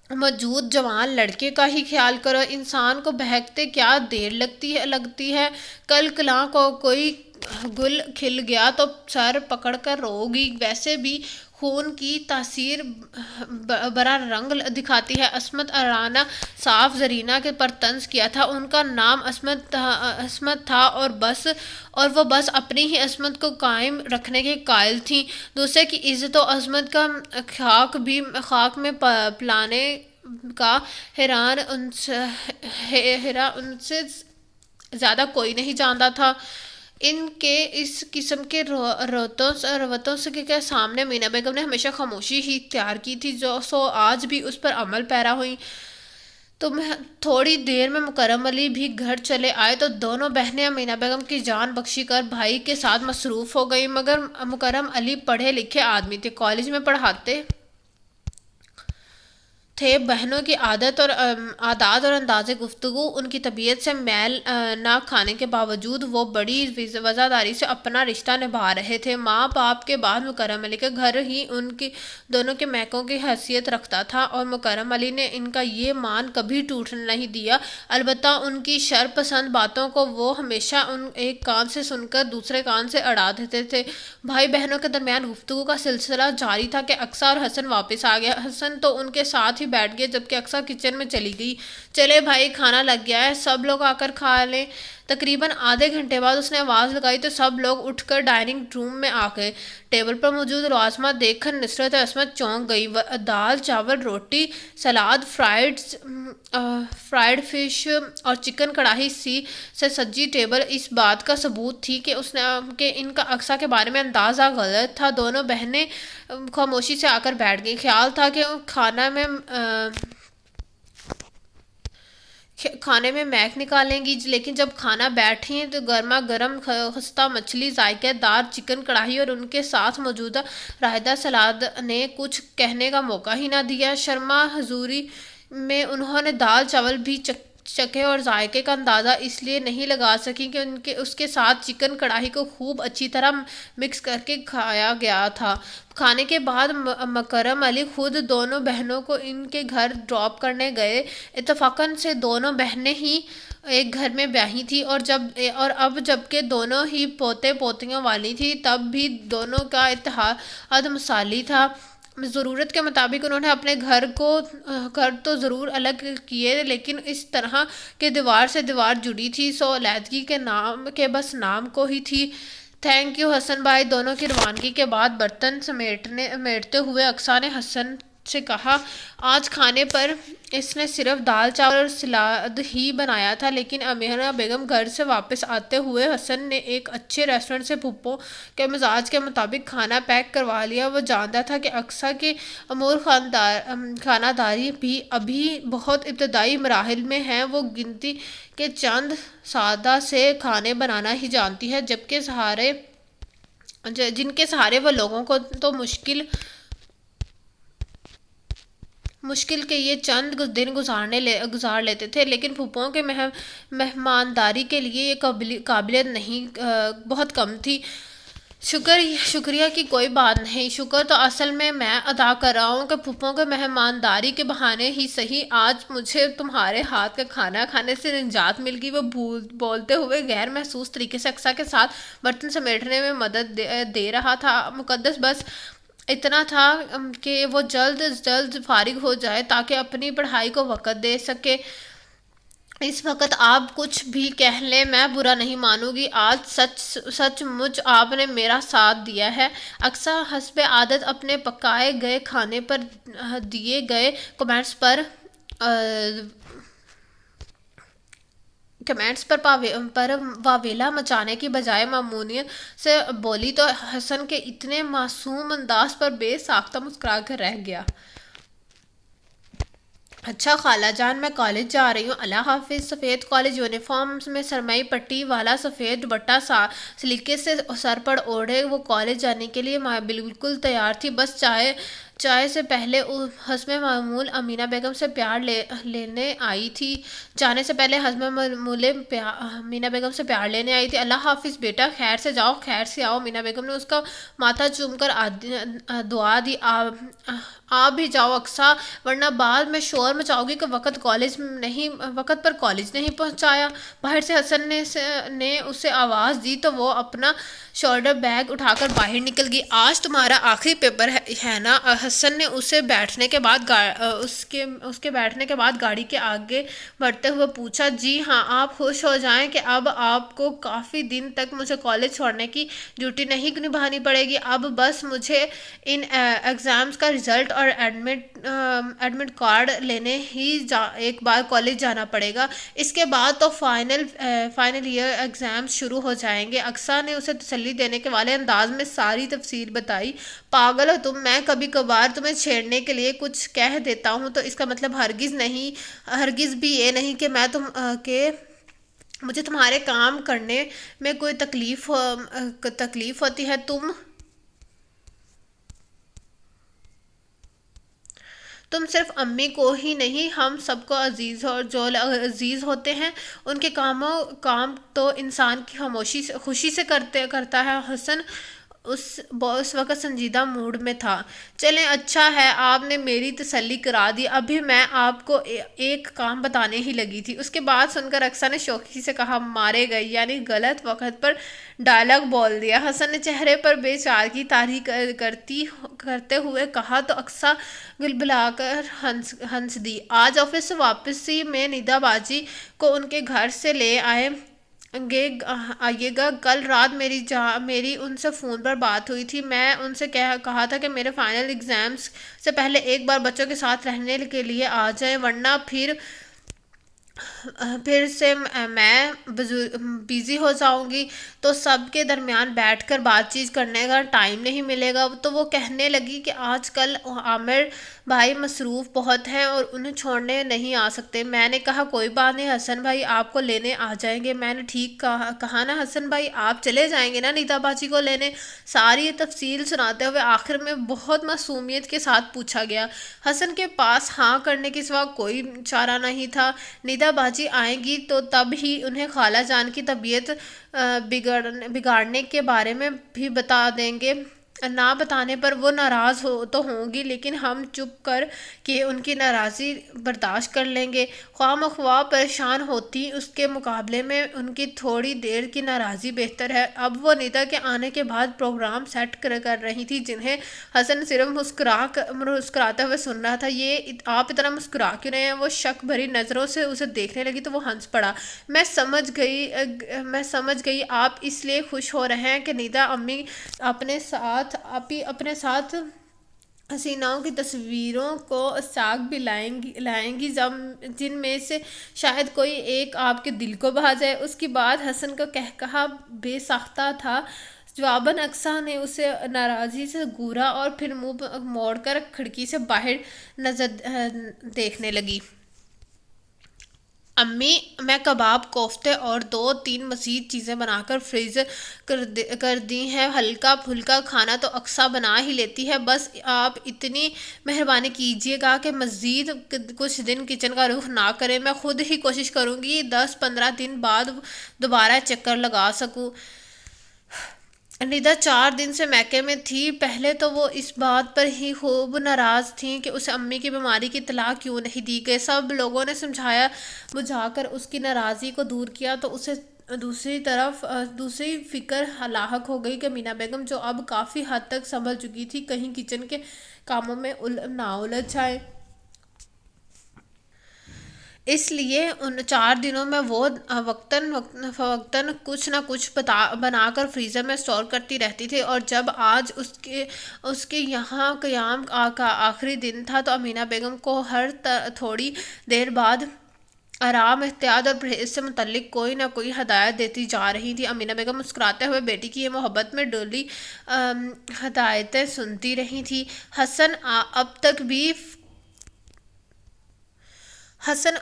موجود جوان لڑکے کا ہی خیال کرو۔ انسان کو بہکتے کیا دیر لگتی ہے؟ کل کلاں کو کوئی گل کھل گیا تو سر پکڑ کر رو گی۔ ویسے بھی خون کی تاثیر برا رنگ دکھاتی ہے۔ عصمت ارانہ صاف زرینہ کے پر طنز کیا تھا۔ ان کا نام عصمت تھا اور وہ بس اپنی ہی عصمت کو قائم رکھنے کے قائل تھیں۔ دوسرے کی عزت و عظمت کا خاک میں پلانے کا ہیرا ان سے زیادہ کوئی نہیں جانتا تھا۔ ان کے اس قسم کے روتوں کے سامنے امینہ بیگم نے ہمیشہ خاموشی ہی اختیار کی تھی، سو آج بھی اس پر عمل پیرا ہوئی۔ تھوڑی دیر میں مکرم علی بھی گھر چلے آئے تو دونوں بہنیں امینہ بیگم کی جان بخشی کر بھائی کے ساتھ مصروف ہو گئیں، مگر مکرم علی پڑھے لکھے آدمی تھے، کالج میں پڑھاتے تھے۔ بہنوں کی عادات اور انداز گفتگو ان کی طبیعت سے میل نہ کھانے کے باوجود وہ بڑی وفاداری سے اپنا رشتہ نبھا رہے تھے۔ ماں باپ کے بعد مکرم علی کا گھر ہی ان کی دونوں کے میکوں کی حیثیت رکھتا تھا، اور مکرم علی نے ان کا یہ مان کبھی ٹوٹنے نہیں دیا۔ البتہ ان کی شر پسند باتوں کو وہ ہمیشہ ایک کان سے سن کر دوسرے کان سے اڑا دیتے تھے۔ بھائی بہنوں کے درمیان گفتگو کا سلسلہ جاری تھا کہ اقصیٰ اور حسن واپس آ گیا۔ حسن تو ان کے ساتھ ہی بیٹھ گیا جبکہ اقصیٰ کچن میں چلی گئی۔ چلے بھائی، کھانا لگ گیا ہے، سب لوگ آ کر کھا لیں۔ تقریباً آدھے گھنٹے بعد اس نے آواز لگائی تو سب لوگ اٹھ کر ڈائننگ روم میں آ گئے۔ ٹیبل پر موجود لوازمات دیکھ کر نصرت عصمت چونک گئی۔ دال، چاول، روٹی، سلاد، فرائیڈ فش اور چکن کڑھائی سے سجی ٹیبل اس بات کا ثبوت تھی کہ ان کا اقصیٰ کے بارے میں اندازہ غلط تھا۔ دونوں بہنیں خاموشی سے آ کر بیٹھ گئیں۔ خیال تھا کہ کھانے میں میک نکالیں گی، لیکن جب کھانا بیٹھیں تو گرما گرم خستہ مچھلی، ذائقہ دار چکن کڑھائی اور ان کے ساتھ موجود رائتہ سلاد نے کچھ کہنے کا موقع ہی نہ دیا۔ شرما حضوری میں انہوں نے دال چاول بھی چکھے اور ذائقے کا اندازہ اس لیے نہیں لگا سکیں کہ اس کے ساتھ چکن کڑھائی کو خوب اچھی طرح مکس کر کے کھایا گیا تھا۔ کھانے کے بعد مکرم علی خود دونوں بہنوں کو ان کے گھر ڈراپ کرنے گئے۔ اتفاقاً سے دونوں بہنیں ہی ایک گھر میں بیاہی تھیں، اور اب جبکہ دونوں ہی پوتے پوتیوں والی تھیں تب بھی دونوں کا اتحاد مثالی تھا۔ ضرورت کے مطابق انہوں نے اپنے گھر تو ضرور الگ کیے، لیکن اس طرح کہ دیوار سے دیوار جڑی تھی، سو علیحدگی کے بس نام کو ہی تھی۔ تھینک یو حسن بھائی۔ دونوں کی روانگی کے بعد برتن سمیٹتے ہوئے اقصیٰ نے حسن سے کہا، آج کھانے پر اس نے صرف دال چاول اور سلاد ہی بنایا تھا، لیکن امینہ بیگم گھر سے واپس آتے ہوئے حسن نے ایک اچھے ریسٹورنٹ سے پھپھو کے مزاج کے مطابق کھانا پیک کروا لیا۔ وہ جانتا تھا کہ اقصیٰ کے امور خانہ داری بھی ابھی بہت ابتدائی مراحل میں ہیں۔ وہ گنتی کے چند سادہ سے کھانے بنانا ہی جانتی ہے، جن کے سہارے وہ لوگوں کو تو مشکل کے یہ چند دن گزار لیتے تھے، لیکن پھوپھوؤں کے مہمانداری کے لیے یہ قابلیت بہت کم تھی۔ شکریہ کی کوئی بات نہیں، شکر تو اصل میں ادا کر رہا ہوں کہ پھوپھوؤں کے مہمانداری کے بہانے ہی صحیح آج مجھے تمہارے ہاتھ کا کھانا کھانے سے نجات مل گئی۔ وہ بولتے ہوئے غیر محسوس طریقے سے اقصیٰ کے ساتھ برتن سمیٹنے میں مدد دے رہا تھا۔ مقدس بس اتنا تھا کہ وہ جلد از جلد فارغ ہو جائے تاکہ اپنی پڑھائی کو وقت دے سکے۔ اس وقت آپ کچھ بھی کہہ لیں، میں برا نہیں مانوں گی۔ آج سچ مچ آپ نے میرا ساتھ دیا ہے۔ اقصیٰ حسب عادت اپنے پکائے گئے کھانے پر دیے گئے کمنٹس پر کمنٹس پر واویلا مچانے کی بجائے مامونیت سے بولی تو حسن کے اتنے معصوم انداز پر بے ساختہ مسکرا کر رہ گیا۔ اچھا خالہ جان، میں کالج جا رہی ہوں، اللہ حافظ۔ سفید کالج یونیفارم میں سرمئی پٹی والا سفید دوپٹہ سلیقے سے سر پر اوڑھے وہ کالج جانے کے لیے بالکل تیار تھی۔ بس چائے سے پہلے حسب معمول امینا بیگم سے پیار لینے آئی تھی۔ جانے سے پہلے حسب معمول امینا بیگم سے پیار لینے آئی تھی۔ اللہ حافظ بیٹا، خیر سے جاؤ خیر سے آؤ۔ امینا بیگم نے اس کا ماتھا چوم کر دعا دی۔ آپ بھی جاؤ اقصیٰ، ورنہ بعد میں شور مچاؤ گی کہ وقت پر کالج نہیں پہنچایا۔ باہر سے حسن نے اسے آواز دی تو وہ اپنا شولڈر بیگ اٹھا کر باہر نکل گئی۔ آج تمہارا آخری پیپر ہے نا؟ حسن نے اسے بیٹھنے کے بعد گاڑی کے آگے بڑھتے ہوئے پوچھا۔ جی ہاں، آپ خوش ہو جائیں کہ اب آپ کو کافی دن تک مجھے کالج چھوڑنے کی ڈیوٹی نہیں نبھانی پڑے گی۔ اب بس مجھے ان ایگزامز کا رزلٹ اور ایڈمٹ کارڈ لینے ہی ایک بار کالج جانا پڑے گا۔ اس کے بعد تو فائنل ایئر ایگزامز شروع ہو جائیں گے۔ اقصیٰ نے اسے تسلی دینے کے والے انداز میں ساری تفصیل بتائی۔ پاگل ہو تم، میں کبھی کبھار تمہیں چھیڑنے کے لیے کچھ کہہ دیتا ہوں تو اس کا مطلب ہرگز بھی یہ نہیں کہ مجھے تمہارے کام کرنے میں کوئی تکلیف ہوتی ہے۔ تم صرف امی کو ہی نہیں، ہم سب کو جو عزیز ہوتے ہیں ان کے کام تو انسان کی خوشی سے کرتا ہے۔ حسن اس وقت سنجیدہ موڈ میں تھا۔ چلیں اچھا ہے، آپ نے میری تسلی کرا دی، ابھی میں آپ کو ایک کام بتانے ہی لگی تھی۔ اس کے بعد سن کر اقصیٰ نے شوخی سے کہا، مارے گئے، یعنی غلط وقت پر ڈائلاگ بول دیا۔ حسن نے چہرے پر بے چارگی طاری کرتے ہوئے کہا تو اقصیٰ گلبلا کر ہنس دی۔ آج آفس سے واپسی میں ندا باجی کو ان کے گھر سے لے آئیے گا۔ کل رات میری ان سے فون پر بات ہوئی تھی۔ میں ان سے کہا تھا کہ میرے فائنل ایگزامز سے پہلے ایک بار بچوں کے ساتھ رہنے کے لیے آ جائیں، ورنہ پھر سے میں بیزی ہو جاؤں گی تو سب کے درمیان بیٹھ کر بات چیت کرنے کا ٹائم نہیں ملے گا۔ تو وہ کہنے لگی کہ آج کل عامر بھائی مصروف بہت ہیں اور انہیں چھوڑنے نہیں آ سکتے۔ میں نے کہا کوئی بات نہیں، حسن بھائی آپ کو لینے آ جائیں گے۔ میں نے ٹھیک کہا نا حسن بھائی، آپ چلے جائیں گے نا ندا باجی کو لینے؟ ساری یہ تفصیل سناتے ہوئے آخر میں بہت معصومیت کے ساتھ پوچھا گیا۔ حسن کے پاس ہاں کرنے کے سوا کوئی چارہ نہیں تھا۔ ندا باجی آئیں گی تو تب ہی انہیں خالہ جان کی طبیعت بگڑنے کے بارے میں بھی بتا دیں گے۔ نہ بتانے پر وہ ناراض تو ہوں گی، لیکن ہم چپ کر کے ان کی ناراضی برداشت کر لیں گے۔ خواہ مخواہ پریشان ہوتی، اس کے مقابلے میں ان کی تھوڑی دیر کی ناراضی بہتر ہے۔ اب وہ ندا کے آنے کے بعد پروگرام سیٹ کر رہی تھی، جنہیں حسن صرف مسکراتے ہوئے سن رہا تھا۔ یہ آپ اتنا مسکرا کیوں رہے ہیں؟ وہ شک بھری نظروں سے اسے دیکھنے لگی تو وہ ہنس پڑا۔ میں سمجھ گئی آپ اس لیے خوش ہو رہے ہیں کہ ندا امی اپنے ساتھ حسیناؤں کی تصویروں کو ساکھ بھی لائیں گی، جن میں سے شاید کوئی ایک آپ کے دل کو بھا جائے۔ اس کی بات حسن کا کہا بے ساختہ تھا۔ جواباً اقصیٰ نے اسے ناراضی سے گھورا اور پھر منہ موڑ کر کھڑکی سے باہر نظر دیکھنے لگی۔ امی، میں کباب، کوفتے اور 2-3 مزید چیزیں بنا کر فریز کر دی ہیں۔ ہلکا پھلکا کھانا تو اقصیٰ بنا ہی لیتی ہے، بس آپ اتنی مہربانی کیجیے گا کہ مزید کچھ دن کچن کا رخ نہ کریں۔ میں خود ہی کوشش کروں گی 10-15 دن بعد دوبارہ چکر لگا سکوں۔ ندا 4 دن سے میکے میں تھی۔ پہلے تو وہ اس بات پر ہی خوب ناراض تھیں کہ اسے امی کی بیماری کی اطلاع کیوں نہیں دی گئی۔ سب لوگوں نے سمجھایا بجھا کر اس کی ناراضی کو دور کیا تو اسے دوسری فکر لاحق ہو گئی کہ مینا بیگم، جو اب کافی حد تک سنبھل چکی تھی، کہیں کچن کے کاموں میں نہ الجھ جائے۔ اس لیے ان 4 دنوں میں وہ وقتاً کچھ نہ کچھ بنا کر فریزر میں اسٹور کرتی رہتی تھی، اور جب آج اس کے یہاں قیام کا آخری دن تھا تو امینا بیگم کو ہر تھوڑی دیر بعد آرام، احتیاط اور پرہیز سے متعلق کوئی نہ کوئی ہدایت دیتی جا رہی تھی۔ امینا بیگم مسکراتے ہوئے بیٹی کی یہ محبت میں ڈولی ہدایتیں سنتی رہی تھی۔ حسن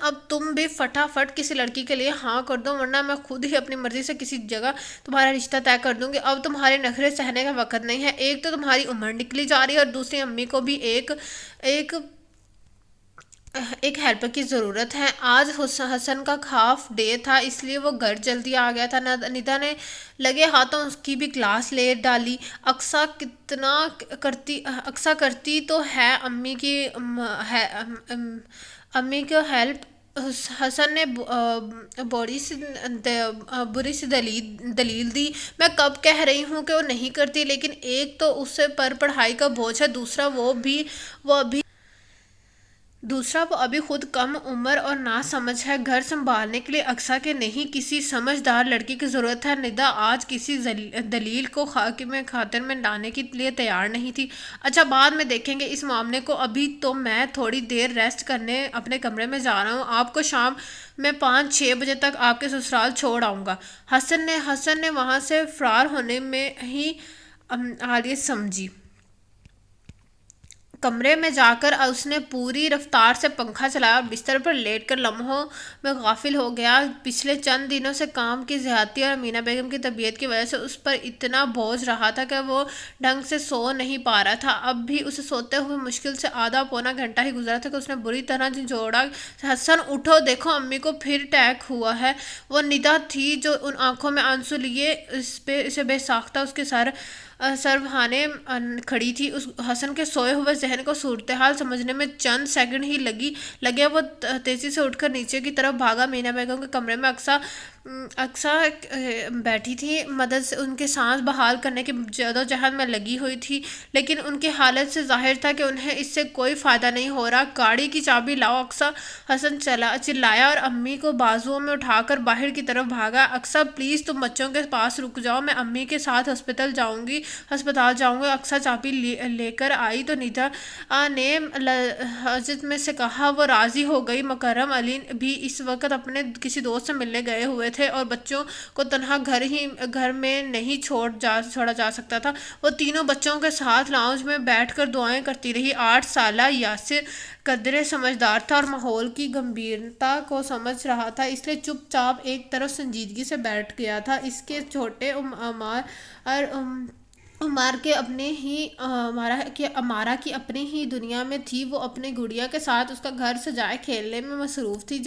اب تم بھی فٹافٹ کسی لڑکی کے لیے ہاں کر دو، ورنہ میں خود ہی اپنی مرضی سے کسی جگہ تمہارا رشتہ طے کر دوں گی۔ اب تمہارے نخرے سہنے کا وقت نہیں ہے۔ ایک تو تمہاری عمر نکلی جا رہی ہے اور دوسری امی کو بھی ایک ایک ہیلپر کی ضرورت ہے۔ آج حسن کا ہاف ڈے تھا، اس لیے وہ گھر جلدی آ گیا تھا۔ ندا نے لگے ہاتھوں اس کی بھی کلاس لے ڈالی۔ اقصا کرتی تو ہے امی کو ہیلپ۔ حسن نے بری سی دلیل دی۔ میں کب کہہ رہی ہوں کہ وہ نہیں کرتی، لیکن ایک تو اس پر پڑھائی کا بوجھ ہے، دوسرا وہ ابھی خود کم عمر اور ناسمجھ ہے۔ گھر سنبھالنے کے لیے اقصا کے نہیں، کسی سمجھدار لڑکی کی ضرورت ہے۔ ندا آج کسی دلیل کو خاطر میں لانے کے لیے تیار نہیں تھی۔ اچھا، بعد میں دیکھیں گے اس معاملے کو، ابھی تو میں تھوڑی دیر ریسٹ کرنے اپنے کمرے میں جا رہا ہوں۔ آپ کو شام میں 5-6 بجے تک آپ کے سسرال چھوڑ آؤں گا۔ حسن نے وہاں سے فرار ہونے میں ہی اہلیت سمجھی۔ کمرے میں جا کر اس نے پوری رفتار سے پنکھا چلایا اور بستر پر لیٹ کر لمحوں میں غافل ہو گیا۔ پچھلے چند دنوں سے کام کی زیادتی اور امینا بیگم کی طبیعت کی وجہ سے اس پر اتنا بوجھ رہا تھا کہ وہ ڈھنگ سے سو نہیں پا رہا تھا۔ اب بھی اسے سوتے ہوئے مشکل سے آدھا پونا گھنٹہ ہی گزرا تھا کہ اس نے بری طرح جھنجھوڑا۔ حسن اٹھو، دیکھو امی کو پھر اٹیک ہوا ہے۔ وہ ندا تھی جو ان آنکھوں میں آنسو لیے اسے بے ساختہ اس کے سر بہانے کھڑی تھی۔ حسن کے سوئے ہوئے ذہن کو صورتحال سمجھنے میں چند سیکنڈ ہی لگے۔ وہ تیزی سے اٹھ کر نیچے کی طرف بھاگا۔ امینا بیگم کے کمرے میں اقصا بیٹھی تھی، مدد سے ان کے سانس بحال کرنے کی جدوجہد میں لگی ہوئی تھی، لیکن ان کی حالت سے ظاہر تھا کہ انہیں اس سے کوئی فائدہ نہیں ہو رہا۔ گاڑی کی چابی لاؤ اقصا، حسن چلایا اور امی کو بازوؤں میں اٹھا کر باہر کی طرف بھاگا۔ اقصا پلیز تم بچوں کے پاس رک جاؤ، میں امی کے ساتھ ہسپتال جاؤں گی۔ اقصا چابی لے کر آئی تو ندا نے لہجے میں سے کہا۔ وہ راضی ہو گئی۔ مکرم علی بھی اس وقت اپنے کسی دوست سے ملنے گئے ہوئے تھے اور بچوں کو تنہا گھر میں نہیں چھوڑا جا سکتا تھا۔ وہ تینوں بچوں کے ساتھ لاؤنج میں بیٹھ کر دعائیں کرتی رہی۔ 8 سالہ یاسر قدرے سمجھدار تھا اور ماحول کی گمبھیرتا کو سمجھ رہا تھا، اس لیے چپ چاپ ایک طرف سنجیدگی سے بیٹھ گیا تھا۔ اس کے چھوٹے امارا کی اپنی ہی دنیا میں تھی۔ وہ اپنی گڑیا کے ساتھ اس کا گھر سجائے کھیلنے میں مصروف تھی،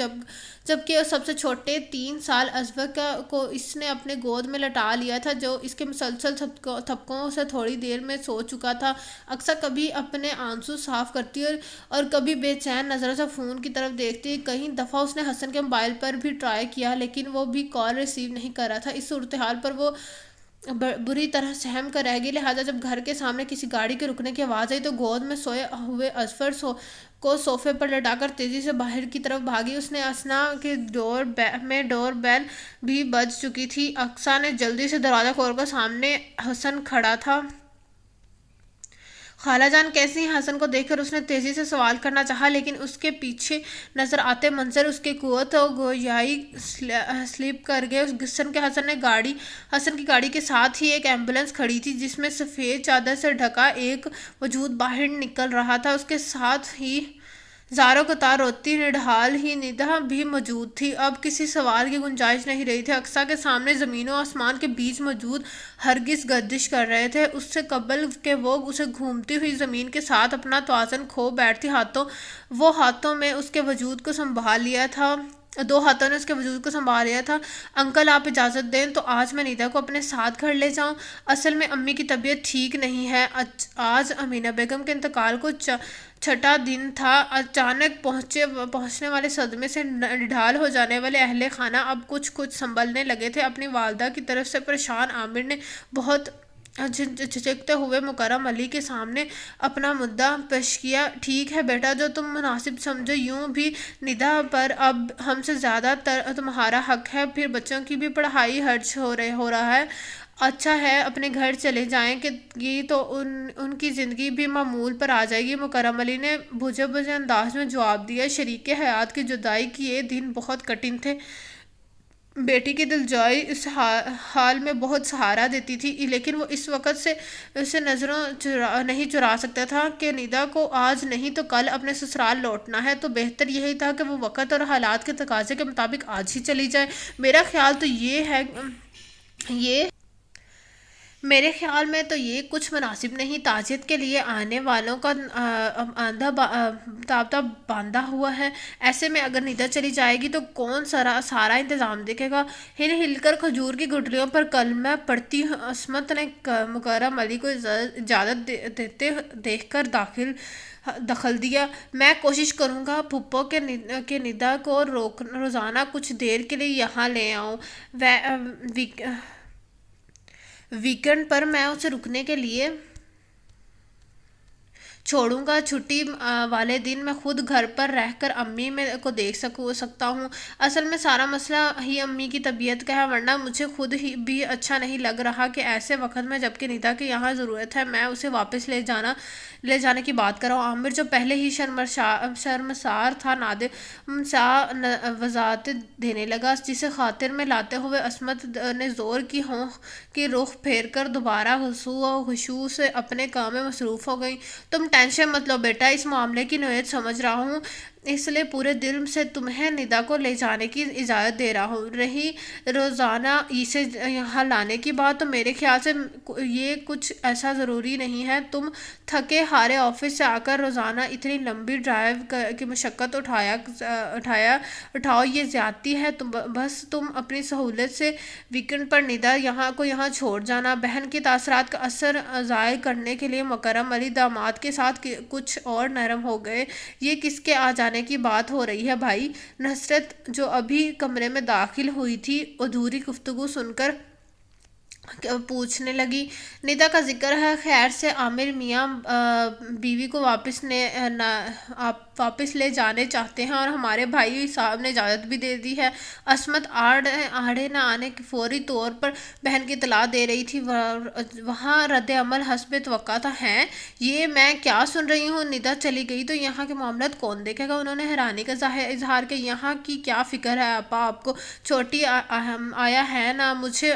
جبکہ سب سے چھوٹے 3 سال ازبر کو اس نے اپنے گود میں لٹا لیا تھا، جو اس کے مسلسل تھپکوں سے تھوڑی دیر میں سو چکا تھا۔ اکثر کبھی اپنے آنسو صاف کرتی اور کبھی بے چین نظروں سے فون کی طرف دیکھتی۔ کئی دفعہ اس نے حسن کے موبائل پر بھی ٹرائی کیا، لیکن وہ بھی کال ریسیو نہیں کر رہا تھا۔ اس صورتحال پر وہ بری طرح سہم کر رہ گئی، لہٰذا جب گھر کے سامنے کسی گاڑی کے رکنے کی آواز آئی تو گود میں سوئے ہوئے ازفر کو صوفے پر لٹا کر تیزی سے باہر کی طرف بھاگی۔ اس نے اسنا کے ڈور بیل بھی بج چکی تھی۔ اقصا نے جلدی سے دروازہ کھول کر سامنے حسن کھڑا تھا۔ خالہ جان کیسی ہیں؟ حسن کو دیکھ کر اس نے تیزی سے سوال کرنا چاہا، لیکن اس کے پیچھے نظر آتے منظر اس کی قوت و گویائی سلپ کر گئے۔ حسن کی گاڑی کے ساتھ ہی ایک ایمبولینس کھڑی تھی، جس میں سفید چادر سے ڈھکا ایک وجود باہر نکل رہا تھا۔ اس کے ساتھ ہی زاروں قطار روتی نڈھال ہی ندا بھی موجود تھی۔ اب کسی سوال کی گنجائش نہیں رہی تھی۔ اقصا کے سامنے زمین و آسمان کے بیچ موجود ہرگز گردش کر رہے تھے، اس سے قبل کہ وہ اسے گھومتی ہوئی زمین کے ساتھ اپنا توازن کھو بیٹھتی۔ وہ ہاتھوں میں اس کے وجود کو سنبھال لیا تھا۔ 2 ہاتھوں نے اس کے وجود کو سنبھال لیا تھا۔ انکل آپ اجازت دیں تو آج میں ندا کو اپنے ساتھ گھر لے جاؤں؟ اصل میں امی کی طبیعت ٹھیک نہیں ہے۔ آج امینا بیگم کے انتقال کو 6واں دن تھا۔ اچانک پہنچنے والے صدمے سے نڈھال ہو جانے والے اہل خانہ اب کچھ سنبھلنے لگے تھے۔ اپنی والدہ کی طرف سے پریشان عامر نے بہت جھجکتے ہوئے مکرم علی کے سامنے اپنا مدعا پیش کیا۔ ٹھیک ہے بیٹا، جو تم مناسب سمجھو، یوں بھی ندا پر اب ہم سے زیادہ تمہارا حق ہے، پھر بچوں کی بھی پڑھائی خرچ ہو رہا ہے۔ اچھا ہے اپنے گھر چلے جائیں کہ یہ تو ان کی زندگی بھی معمول پر آ جائے گی۔ مکرم علی نے بجھے بجھے انداز میں جواب دیا، شریک حیات کی جدائی کے یہ دن بہت کٹھن تھے۔ بیٹی کی دلجوئی اس حال میں بہت سہارا دیتی تھی، لیکن وہ اس وقت سے اسے نظروں نہیں چرا سکتا تھا کہ ندا کو آج نہیں تو کل اپنے سسرال لوٹنا ہے، تو بہتر یہی تھا کہ وہ وقت اور حالات کے تقاضے کے مطابق آج ہی چلی جائے۔ یہ میرے خیال میں تو یہ کچھ مناسب نہیں، تعزیت کے لیے آنے والوں کا تابتا باندھا ہوا ہے، ایسے میں اگر ندا چلی جائے گی تو کون سارا انتظام دیکھے گا؟ ہل ہل کر کھجور کی گٹلیوں پر کلمہ پڑھتی عصمت نے مکرم علی کو اجازت دیتے دیکھ کر دخل دیا۔ میں کوشش کروں گا پھپھو کہ ندا کو روزانہ کچھ دیر کے لیے یہاں لے آؤں، ویکنڈ پر میں اسے رکنے کے لیے چھوڑوں گا، چھٹی والے دن میں خود گھر پر رہ کر امی کو دیکھ سکتا ہوں۔ اصل میں سارا مسئلہ ہی امی کی طبیعت کا ہے، ورنہ مجھے خود ہی بھی اچھا نہیں لگ رہا کہ ایسے وقت میں جبکہ ندا کی یہاں ضرورت ہے میں اسے واپس لے جانے کی بات کر رہا ہوں۔ عامر جو پہلے ہی شرمسار تھا نادم سا وضاحت دینے لگا، جسے خاطر میں لاتے ہوئے عصمت نے زور کی رخ پھیر کر دوبارہ خشوع سے اپنے کام میں مصروف ہو گئی۔ تم ٹینشن مت لو بیٹا، اس معاملے کی نوعیت سمجھ رہا ہوں، اس لیے پورے دل سے تمہیں ندا کو لے جانے کی اجازت دے رہا ہوں۔ رہی روزانہ اسے یہاں لانے کی بات، تو میرے خیال سے یہ کچھ ایسا ضروری نہیں ہے۔ تم تھکے ہارے آفس سے آ کر روزانہ اتنی لمبی ڈرائیو کی مشقت اٹھاؤ، یہ زیادتی ہے۔ بس تم اپنی سہولت سے ویکنڈ پر ندا کو یہاں چھوڑ جانا۔ بہن کے تاثرات کا اثر ظاہر کرنے کے لیے مکرم علی داماد کے ساتھ کچھ اور نرم ہو گئے۔ یہ کس کے آ جانے کی بات ہو رہی ہے بھائی؟ نصرت جو ابھی کمرے میں داخل ہوئی تھی ادھوری گفتگو سن کر پوچھنے لگی۔ ندا کا ذکر ہے، خیر سے عامر میاں بیوی کو واپس لے جانے چاہتے ہیں اور ہمارے بھائی صاحب نے اجازت بھی دے دی ہے۔ عصمت آڑے نہ آنے کی فوری طور پر بہن کی اطلاع دے رہی تھی، وہاں رد عمل حسب توقع تھا۔ ہیں یہ میں کیا سن رہی ہوں؟ ندا چلی گئی تو یہاں کے معاملات کون دیکھے گا؟ انہوں نے حیرانی کا اظہار کیا۔ یہاں کی کیا فکر ہے آپا آپ کو؟ چھوٹی آیا ہے نا، مجھے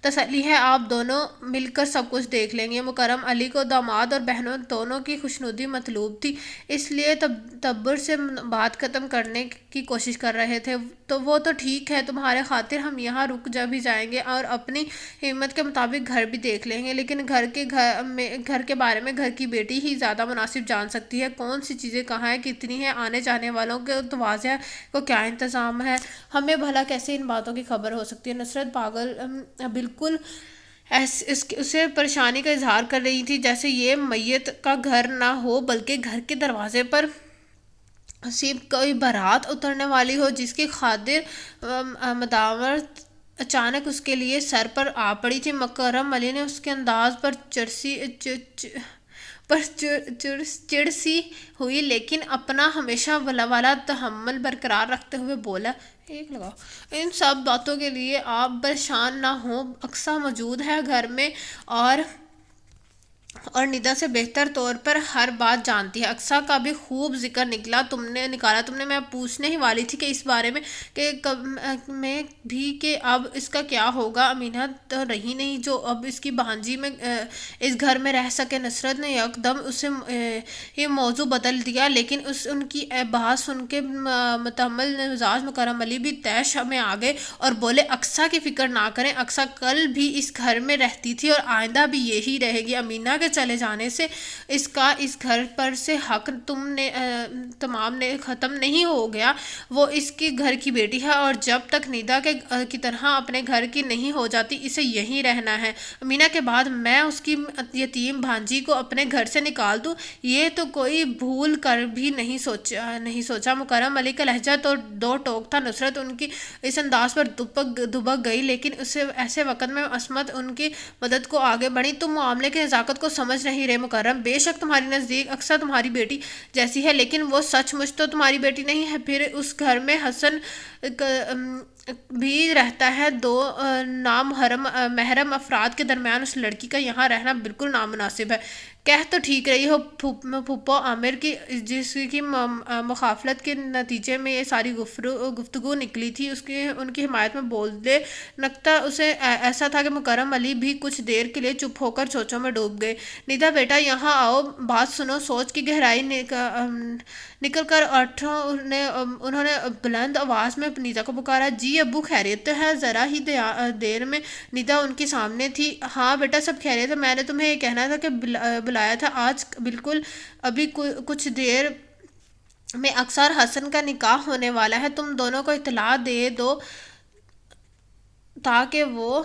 تسلی ہے آپ دونوں مل کر سب کچھ دیکھ لیں گے۔ مکرم علی کو داماد اور بہنوں دونوں کی خوشنودی مطلوب تھی، اس لیے تدبر سے بات ختم کرنے کی کوشش کر رہے تھے۔ تو وہ تو ٹھیک ہے، تمہارے خاطر ہم یہاں رک بھی جائیں گے اور اپنی ہمت کے مطابق گھر بھی دیکھ لیں گے، لیکن گھر کے بارے میں گھر کی بیٹی ہی زیادہ مناسب جان سکتی ہے، کون سی چیزیں کہاں ہیں، کتنی ہیں، آنے جانے والوں کے توازن کو کیا انتظام ہے، ہمیں بھلا کیسے ان باتوں کی خبر ہو سکتی ہے؟ نصرت پاگل بالکل اسے پریشانی کا اظہار کر رہی تھی، جیسے یہ میت کا گھر نہ ہو بلکہ گھر کے دروازے پر صرف کوئی بارات اترنے والی ہو جس کی خاطر مداورت اچانک اس کے لیے سر پر آ پڑی تھی۔ مکرم علی نے اس کے انداز پر چڑ سی ہوئی، لیکن اپنا ہمیشہ والا تحمل برقرار رکھتے ہوئے بولا، ان سب باتوں کے لیے آپ پریشان نہ ہوں، اقصیٰ موجود ہے گھر میں اور ندا سے بہتر طور پر ہر بات جانتی ہے۔ اقصیٰ کا بھی خوب ذکر نکالا تم نے۔ میں پوچھنے ہی والی تھی کہ اس بارے میں بھی کہ اب اس کا کیا ہوگا۔ امینا تو رہی نہیں جو اب اس کی بھانجی میں اس گھر میں رہ سکے۔ نصرت نے یک دم اسے یہ موضوع بدل دیا، لیکن ان کی بات سن کے متحمل مزاج مکرم علی بھی طیش میں آ گئے اور بولے، اقصیٰ کی فکر نہ کریں، اقصیٰ کل بھی اس گھر میں رہتی تھی اور آئندہ بھی یہی رہے گی۔ امینا کے چلے جانے سے اس گھر پر سے حق ختم نہیں ہو گیا، وہ اس کی گھر کی بیٹی ہے اور جب تک ندا کی طرح اپنے گھر کی نہیں ہو جاتی اسے یہیں رہنا ہے۔ امینا کے بعد میں اس کی یتیم بھانجی کو اپنے گھر سے نکال دوں، یہ تو کوئی بھول کر بھی نہیں سوچا۔ مکرم علی کا لہجہ تو دو ٹوک تھا۔ نصرت ان کی اس انداز پر دبک گئی، لیکن ایسے وقت میں عصمت ان کی مدد کو آگے بڑھی۔ تم معاملے کی نزاکت کو سمجھ نہیں رہے مکرم، بے شک تمہاری نزدیک اقصیٰ تمہاری بیٹی جیسی ہے، لیکن وہ سچ مچ تو تمہاری بیٹی نہیں ہے۔ پھر اس گھر میں حسن بھی رہتا ہے، دو نامحرم محرم افراد کے درمیان اس لڑکی کا یہاں رہنا بالکل نامناسب ہے۔ کہہ تو ٹھیک رہی ہو پھوپھو عامر کی، جس کی مخالفت کے نتیجے میں یہ ساری گفتگو نکلی تھی، ان کی حمایت میں بولنے نکتا اسے ایسا تھا کہ مکرم علی بھی کچھ دیر کے لیے چپ ہو کر سوچوں میں ڈوب گئے۔ ندا بیٹا یہاں آؤ، بات سنو۔ سوچ کی گہرائی نکل کر انہوں نے بلند آواز میں ندا کو پکارا۔ جی ابو خیریت تو ہے؟ ذرا ہی دیر میں ندا ان کے سامنے تھی۔ ہاں بیٹا سب خیریت ہے، میں نے تمہیں یہ کہنا تھا کہ بلایا تھا آج بالکل ابھی کچھ دیر میں اقصی اور حسن کا نکاح ہونے والا ہے، تم دونوں کو اطلاع دے دو تاکہ وہ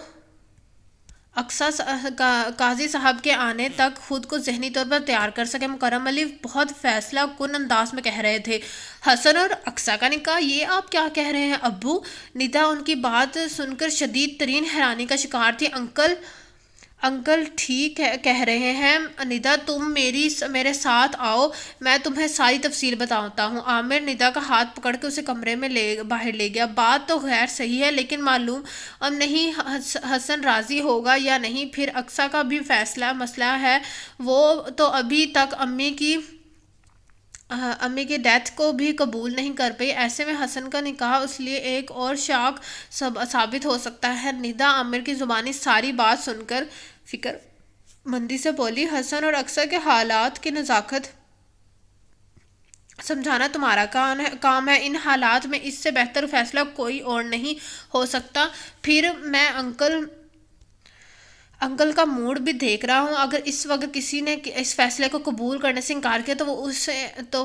قاضی صاحب کے آنے تک خود کو ذہنی طور پر تیار کر سکے۔ مکرم علی بہت فیصلہ کن انداز میں کہہ رہے تھے۔ حسن اور اقصی کا نکاح؟ یہ آپ کیا کہہ رہے ہیں ابو؟ ندا ان کی بات سن کر شدید ترین حیرانی کا شکار تھی۔ انکل ٹھیک کہہ رہے ہیں ندا، تم میرے ساتھ آؤ، میں تمہیں ساری تفصیل بتاتا ہوں۔ عامر ندا کا ہاتھ پکڑ کے اسے کمرے میں باہر لے گیا۔ بات تو خیر صحیح ہے، لیکن معلوم اب نہیں حسن راضی ہوگا یا نہیں، پھر اقصی کا بھی مسئلہ ہے، وہ تو ابھی تک امی کی ڈیتھ کو بھی قبول نہیں کر پئی، ایسے میں حسن کا نکاح اس لیے ایک اور شاک ثابت ہو سکتا ہے۔ ندا عامر کی زبانی ساری بات سن کر فکر مندی سے بولی۔ حسن اور اقصی کے حالات کی نزاکت سمجھانا تمہارا کام ہے، ان حالات میں اس سے بہتر فیصلہ کوئی اور نہیں ہو سکتا۔ پھر میں انکل کا موڈ بھی دیکھ رہا ہوں، اگر اس وقت کسی نے اس فیصلے کو قبول کرنے سے انکار کیا تو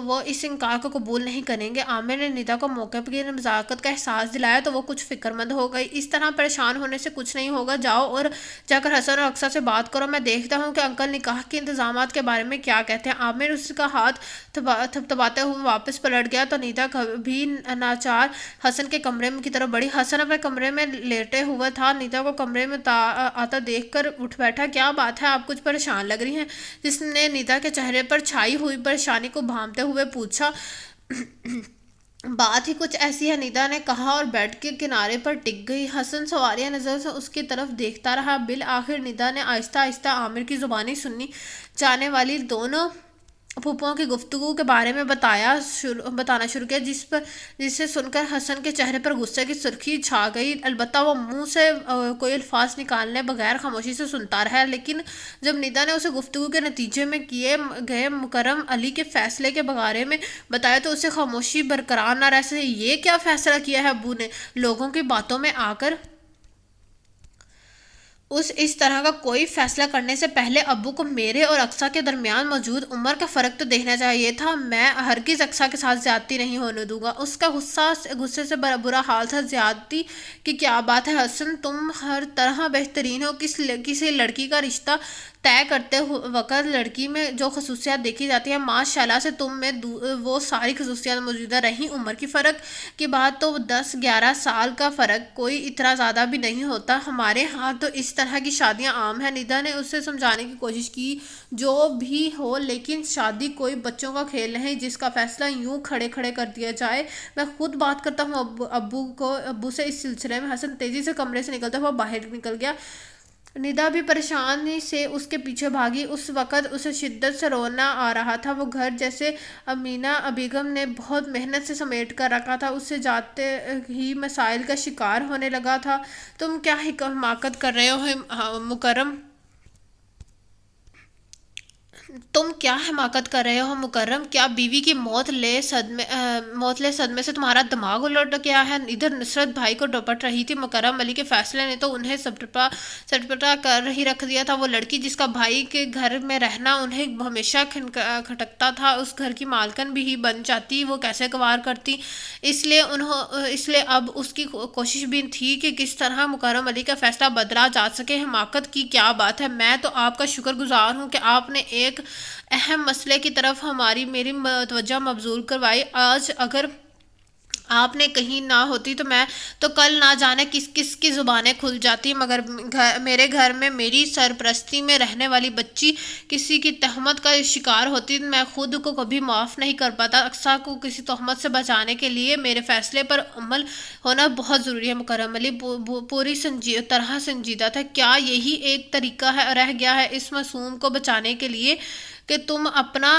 وہ اس انکار کو قبول نہیں کریں گے۔ عامر نے ندا کو موقع کی نزاکت کا احساس دلایا تو وہ کچھ فکر مند ہو گئی۔ اس طرح پریشان ہونے سے کچھ نہیں ہوگا، جاؤ اور جا کر حسن اور اقصی سے بات کرو، میں دیکھتا ہوں کہ انکل نکاح کے انتظامات کے بارے میں کیا کہتے ہیں۔ عامر اس کا ہاتھ تھپتھپاتے ہوئے واپس پلٹ گیا تو ندا بھی ناچار حسن کے کمرے کی طرف بڑھی۔ حسن اپنے کمرے میں لیٹے ہوئے تھا، ندا کو کمرے میں آتا دیکھ کر اٹھ بیٹھا۔ کیا بات ہے، آپ کچھ پریشان لگ رہی ہیں؟ جس نے ندا کے چہرے پر چھائی ہوئی پریشانی کو بھانپتے ہوئے پوچھا۔ بات ہی کچھ ایسی ہے، ندا نے کہا اور بیڈ کے کنارے پر ٹک گئی۔ حسن سوالیہ نظر سے اس کی طرف دیکھتا رہا۔ بالآخر ندا نے آہستہ آہستہ عامر کی زبانی سنی جانے والی دونوں پھوپھوؤں کی گفتگو کے بارے میں بتانا شروع کیا، جسے سن کر حسن کے چہرے پر غصے کی سرخی چھا گئی۔ البتہ وہ منہ سے کوئی الفاظ نکالنے بغیر خاموشی سے سنتا رہا، لیکن جب ندا نے اسے گفتگو کے نتیجے میں کیے گئے مکرم علی کے فیصلے کے بارے میں بتایا تو اسے خاموشی برقرار نہ رہ سکی۔ یہ کیا فیصلہ کیا ہے ابو نے؟ لوگوں کی باتوں میں آ کر اس طرح کا کوئی فیصلہ کرنے سے پہلے ابو کو میرے اور اقصی کے درمیان موجود عمر کا فرق تو دیکھنا چاہیے تھا۔ میں ہرگز اقصی کے ساتھ زیادتی نہیں ہونے دوں گا۔ اس کا غصے سے برا حال تھا۔ زیادتی کی کیا بات ہے حسن، تم ہر طرح بہترین ہو، کسی لڑکی کا رشتہ طے کرتے وقت لڑکی میں جو خصوصیات دیکھی جاتی ہیں ماشاءاللہ سے تم میں وہ ساری خصوصیات موجودہ رہیں۔ عمر کی فرق کی بات تو 10-11 سال کا فرق کوئی اتنا زیادہ بھی نہیں ہوتا، ہمارے ہاں تو اس طرح کی شادیاں عام ہیں۔ ندا نے اسے سمجھانے کی کوشش کی، جو بھی ہو لیکن شادی کوئی بچوں کا کھیل نہیں جس کا فیصلہ یوں کھڑے کر دیا جائے۔ میں خود بات کرتا ہوں ابو سے اس سلسلے میں۔ حسن تیزی سے کمرے سے نکلتا ہوا باہر نکل گیا۔ ندا بھی پریشانی سے اس کے پیچھے بھاگی۔ اس وقت اسے شدت سے رونا آ رہا تھا۔ وہ گھر جسے امینہ بیگم نے بہت محنت سے سمیٹ کر رکھا تھا، اسے جاتے ہی مسائل کا شکار ہونے لگا تھا۔ تم کیا حماقت کر رہے ہو مکرم؟ کیا بیوی کی موت لے صدمے سے تمہارا دماغ الٹ گیا ہے؟ ادھر نصرت بھائی کو ڈپٹ رہی تھی، مکرم علی کے فیصلے نے تو انہیں سٹپٹا کر ہی رکھ دیا تھا۔ وہ لڑکی جس کا بھائی کے گھر میں رہنا انہیں ہمیشہ کھٹکتا تھا، اس گھر کی مالکن بھی ہی بن جاتی، وہ کیسے گوار کرتی؟ اس لیے اب اس کی کوشش بھی تھی کہ کس طرح مکرم علی کا فیصلہ بدلا جا سکے۔ حماقت کی کیا بات ہے، میں تو آپ کا شکر گزار ہوں کہ آپ نے ایک اہم مسئلے کی طرف میری توجہ مبذول کروائی۔ آپ نے کہیں نہ ہوتی تو میں تو کل نہ جانے کس کس کی زبانیں کھل جاتی، مگر میرے گھر میں میری سرپرستی میں رہنے والی بچی کسی کی تہمت کا شکار ہوتی، میں خود کو کبھی معاف نہیں کر پاتا۔ اقصیٰ کو کسی تہمت سے بچانے کے لیے میرے فیصلے پر عمل ہونا بہت ضروری ہے۔ مکرم علی پوری طرح سنجیدہ تھا۔ کیا یہی ایک طریقہ رہ گیا ہے اس معصوم کو بچانے کے لیے کہ تم اپنا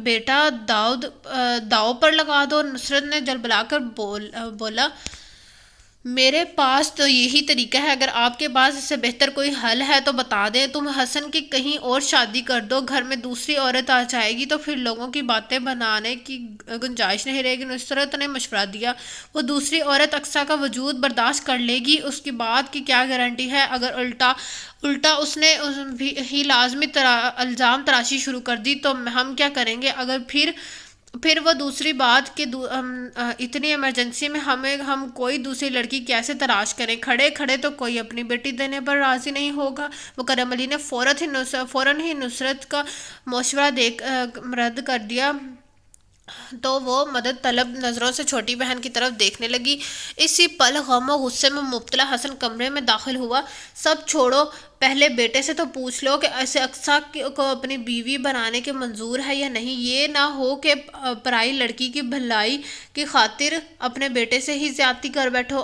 بیٹا داؤ پر لگا دو؟ نصرت نے جلبلا کر بولا، میرے پاس تو یہی طریقہ ہے، اگر آپ کے پاس اس سے بہتر کوئی حل ہے تو بتا دیں۔ تم حسن کی کہیں اور شادی کر دو، گھر میں دوسری عورت آ جائے گی تو پھر لوگوں کی باتیں بنانے کی گنجائش نہیں رہے گی۔ نصرت نے مشورہ دیا، وہ دوسری عورت اقصیٰ کا وجود برداشت کر لے گی، اس کی بات کی کیا گارنٹی ہے؟ اگر الٹا اس نے ہی لازمی الزام تراشی شروع کر دی تو ہم کیا کریں گے؟ اگر پھر وہ دوسری بات کہ اتنی ایمرجنسی میں ہم کوئی دوسری لڑکی کیسے تلاش کریں؟ کھڑے کھڑے تو کوئی اپنی بیٹی دینے پر راضی نہیں ہوگا۔ مکرم علی نے فوراً ہی نصرت کا مشورہ رد کر دیا تو وہ مدد طلب نظروں سے چھوٹی بہن کی طرف دیکھنے لگی۔ اسی پل غم و غصے میں مبتلا حسن کمرے میں داخل ہوا۔ سب چھوڑو، پہلے بیٹے سے تو پوچھ لو کہ اسے اقصیٰ کو اپنی بیوی بنانے کے منظور ہے یا نہیں۔ یہ نہ ہو کہ پرائی لڑکی کی بھلائی کی خاطر اپنے بیٹے سے ہی زیادتی کر بیٹھو۔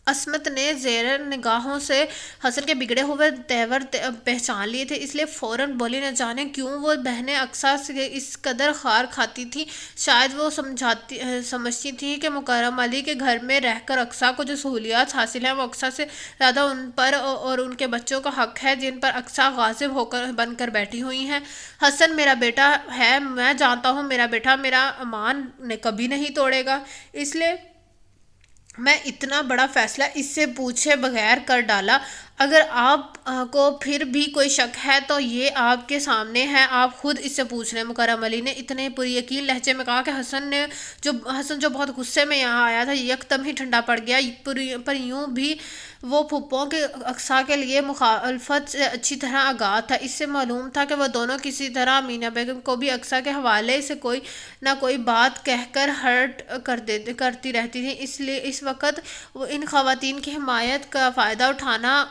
عصمت نے زیر نگاہوں سے حسن کے بگڑے ہوئے تیور پہچان لیے تھے، اس لیے فوراً بولی، نہ جانے کیوں وہ بہنیں اقصیٰ سے اس قدر خار کھاتی تھیں۔ شاید وہ سمجھتی تھیں کہ مکرم علی کے گھر میں رہ کر اقصیٰ کو جو سہولیات حاصل ہیں وہ اقصیٰ سے زیادہ ان پر اور ان کے بچوں کا حق ہے جن پر اقصیٰ غاصب بن کر بیٹھی ہوئی ہیں۔ حسن میرا بیٹا ہے، میں جانتا ہوں میرا بیٹا میرا امان کبھی نہیں توڑے گا، اس لیے میں اتنا بڑا فیصلہ اس سے پوچھے بغیر کر ڈالا۔ اگر آپ کو پھر بھی کوئی شک ہے تو یہ آپ کے سامنے ہے، آپ خود اس سے پوچھ لیں۔ مکرم علی نے اتنے پری یقین لہجے میں کہا کہ حسن جو بہت غصے میں یہاں آیا تھا یکدم ہی ٹھنڈا پڑ گیا، پر یوں بھی وہ پھپھوں کے اقصیٰ کے لیے مخالفت سے اچھی طرح آگاہ تھا۔ اس سے معلوم تھا کہ وہ دونوں کسی طرح امینہ بیگم کو بھی اقصیٰ کے حوالے سے کوئی نہ کوئی بات کہہ کر ہرٹ کرتی رہتی تھی، اس لیے اس وقت وہ ان خواتین کی حمایت کا فائدہ اٹھانا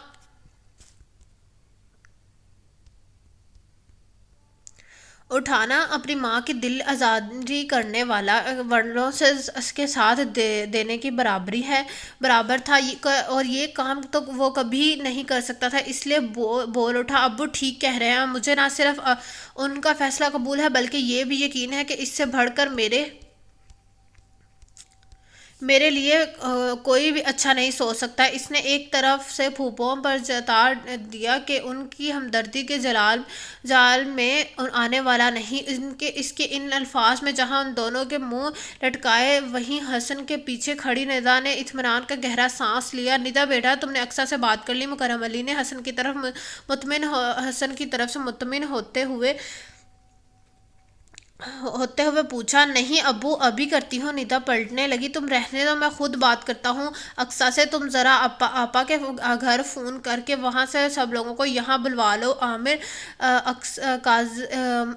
اپنی ماں کی دل آزاری کرنے والا ورنوں سے اس کے ساتھ دینے کی برابر تھا، اور یہ کام تو وہ کبھی نہیں کر سکتا تھا، اس لیے بول اٹھا، ابو ٹھیک کہہ رہے ہیں، مجھے نہ صرف ان کا فیصلہ قبول ہے بلکہ یہ بھی یقین ہے کہ اس سے بڑھ کر میرے لیے کوئی بھی اچھا نہیں سوچ سکتا۔ اس نے ایک طرف سے پھوپھوں پر جتا دیا کہ ان کی ہمدردی کے جال میں آنے والا نہیں۔ اس کے ان الفاظ میں جہاں ان دونوں کے منہ لٹکائے وہیں حسن کے پیچھے کھڑی ندا نے اطمینان کا گہرا سانس لیا۔ ندا بیٹا، تم نے اقصیٰ سے بات کر لی؟ مکرم علی نے حسن کی طرف سے مطمئن ہوتے ہوئے پوچھا۔ نہیں ابو، ابھی کرتی ہوں۔ ندا پلٹنے لگی، تم رہنے دو، میں خود بات کرتا ہوں اقصیٰ سے، تم ذرا آپا کے گھر فون کر کے وہاں سے سب لوگوں کو یہاں بلوا لو،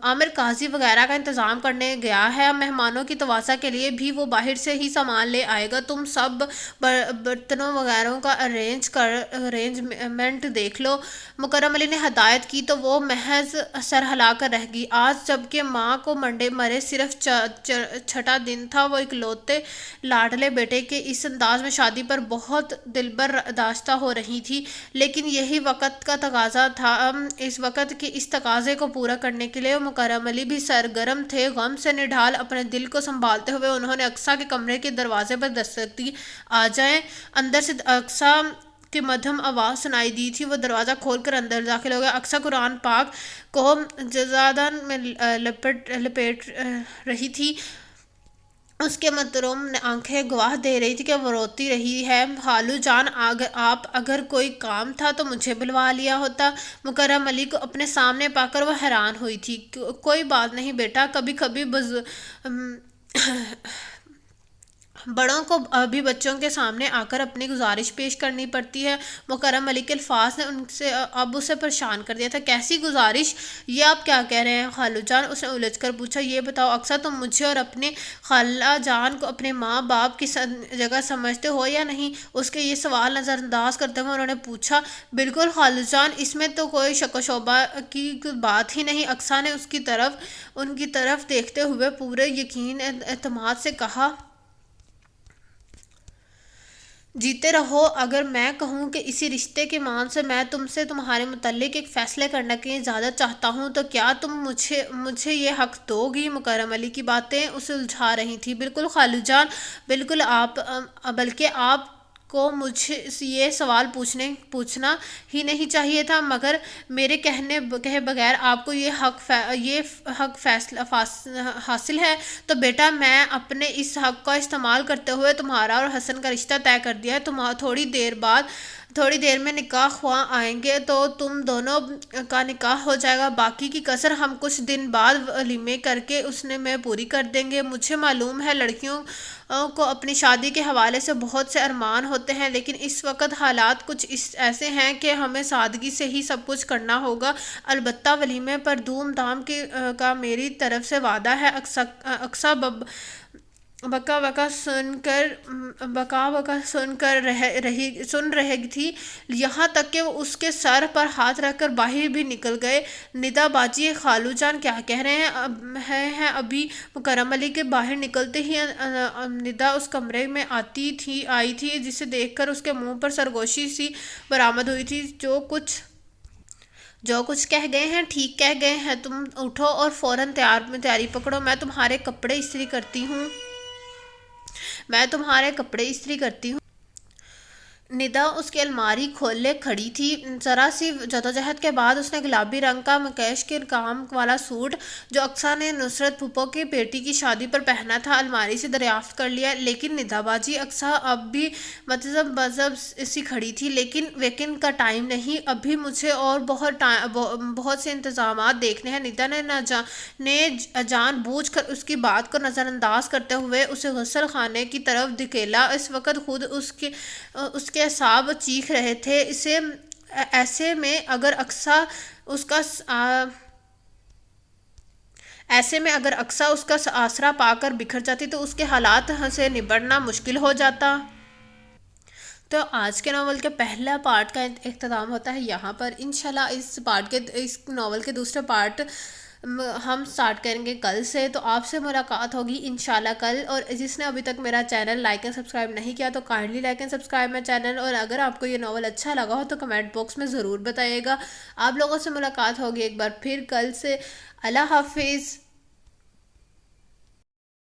عامر قاضی وغیرہ کا انتظام کرنے گیا ہے، مہمانوں کی تواسا کے لیے بھی وہ باہر سے ہی سامان لے آئے گا، تم سب برتنوں وغیرہ کا ارینجمنٹ دیکھ لو۔ مکرم علی نے ہدایت کی تو وہ محض سر ہلا کر رہ گئی۔ آج جب کہ ماں کو مرے صرف چھٹا دن تھا، وہ اکلوتے لاڈلے بیٹے کے اس انداز میں شادی پر بہت دلبرداشتہ ہو رہی تھی، لیکن یہی وقت کا تقاضا تھا۔ اس وقت کے اس تقاضے کو پورا کرنے کے لیے مکرم علی بھی سرگرم تھے۔ غم سے نڈھال اپنے دل کو سنبھالتے ہوئے انہوں نے اقصیٰ کے کمرے کے دروازے پر دستک دی۔ آ جائیں۔ اندر سے اقصیٰ کی مدھم آواز سنائی دی تھی، وہ دروازہ کھول کر اندر داخل ہو گیا۔ اقصیٰ قرآن پاک کو جزادن میں لپیٹ رہی تھی، اس کے متروم آنکھیں گواہ دے رہی تھی کہ وہ روتی رہی ہے۔ خالو جان، آپ اگر کوئی کام تھا تو مجھے بلوا لیا ہوتا۔ مکرم علی کو اپنے سامنے پا کر وہ حیران ہوئی تھی۔ کوئی بات نہیں بیٹا، کبھی کبھی بڑوں کو بھی بچوں کے سامنے آ کر اپنی گزارش پیش کرنی پڑتی ہے۔ مکرم علی کے الفاظ نے ان سے اب اسے پریشان کر دیا تھا۔ کیسی گزارش؟ یہ آپ کیا کہہ رہے ہیں خالو جان؟ اس نے الجھ کر پوچھا۔ یہ بتاؤ اقصیٰ، تم مجھے اور اپنے خالہ جان کو اپنے ماں باپ کی جگہ سمجھتے ہو یا نہیں؟ اس کے یہ سوال نظر انداز کرتے ہوئے انہوں نے پوچھا۔ بالکل خالو جان، اس میں تو کوئی شک و شبہ کی بات ہی نہیں، اقصیٰ نے ان کی طرف دیکھتے ہوئے پورے یقین اعتماد سے کہا۔ جیتے رہو۔ اگر میں کہوں کہ اسی رشتے کے مان سے میں تم سے تمہارے متعلق ایک فیصلے کرنے کی اجازت چاہتا ہوں تو کیا تم مجھے یہ حق دو گی؟ مکرم علی کی باتیں اسے الجھا رہی تھیں۔ بالکل خالو جان، بالکل، بلکہ آپ کو مجھے یہ سوال پوچھنا ہی نہیں چاہیے تھا، مگر میرے کہے بغیر آپ کو یہ حق حاصل ہے تو بیٹا میں اپنے اس حق کا استعمال کرتے ہوئے تمہارا اور حسن کا رشتہ طے کر دیا ہے۔ تھوڑی دیر میں نکاح خواہ آئیں گے تو تم دونوں کا نکاح ہو جائے گا، باقی کی کسر ہم کچھ دن بعد ولیمے کر کے اس میں پوری کر دیں گے۔ مجھے معلوم ہے لڑکیوں کو اپنی شادی کے حوالے سے بہت سے ارمان ہوتے ہیں، لیکن اس وقت حالات کچھ ایسے ہیں کہ ہمیں سادگی سے ہی سب کچھ کرنا ہوگا۔ البتہ ولیمے پر دھوم دھام کا میری طرف سے وعدہ ہے۔ اقصیٰ بکا بکا سن رہی تھی، یہاں تک کہ وہ اس کے سر پر ہاتھ رکھ کر باہر بھی نکل گئے۔ ندا باجی، خالو جان کیا کہہ رہے ہیں ابھی؟ مکرم علی کے باہر نکلتے ہی ندا اس کمرے میں آئی تھی، جسے دیکھ کر اس کے منہ پر سرگوشی سی برآمد ہوئی تھی۔ جو کچھ کہہ گئے ہیں ٹھیک کہہ گئے ہیں، تم اٹھو اور فوراً تیاری پکڑو، میں تمہارے کپڑے استری کرتی ہوں۔ ندا اس کی الماری کھولے کھڑی تھی۔ ذرا سی جدوجہد کے بعد اس نے گلابی رنگ کا مکیش کے کام والا سوٹ جو اقصیٰ نے نصرت پھوپھو کی بیٹی کی شادی پر پہنا تھا الماری سے دریافت کر لیا۔ لیکن ندا باجی، اقصیٰ اب بھی متذبذب سی کھڑی تھی۔ لیکن ویکینڈ کا ٹائم نہیں، ابھی مجھے اور بہت سے انتظامات دیکھنے ہیں۔ ندا نے جان بوجھ کر اس کی بات کو نظر انداز کرتے ہوئے اسے غسل خانے کی طرف دھکیلا۔ اس وقت خود اس کے اعصاب چیخ رہے تھے۔ ایسے میں اگر اقصیٰ اس کا آسرا پا کر بکھر جاتی تو اس کے حالات سے نبٹنا مشکل ہو جاتا۔ تو آج کے ناول کے پہلا پارٹ کا اختتام ہوتا ہے یہاں پر۔ انشاءاللہ اس ناول کے دوسرے پارٹ ہم سٹارٹ کریں گے کل سے، تو آپ سے ملاقات ہوگی انشاءاللہ کل۔ اور جس نے ابھی تک میرا چینل لائک اینڈ سبسکرائب نہیں کیا تو کائنڈلی لائک اینڈ سبسکرائب میرا چینل، اور اگر آپ کو یہ ناول اچھا لگا ہو تو کمنٹ باکس میں ضرور بتائیے گا۔ آپ لوگوں سے ملاقات ہوگی ایک بار پھر کل سے۔ اللہ حافظ۔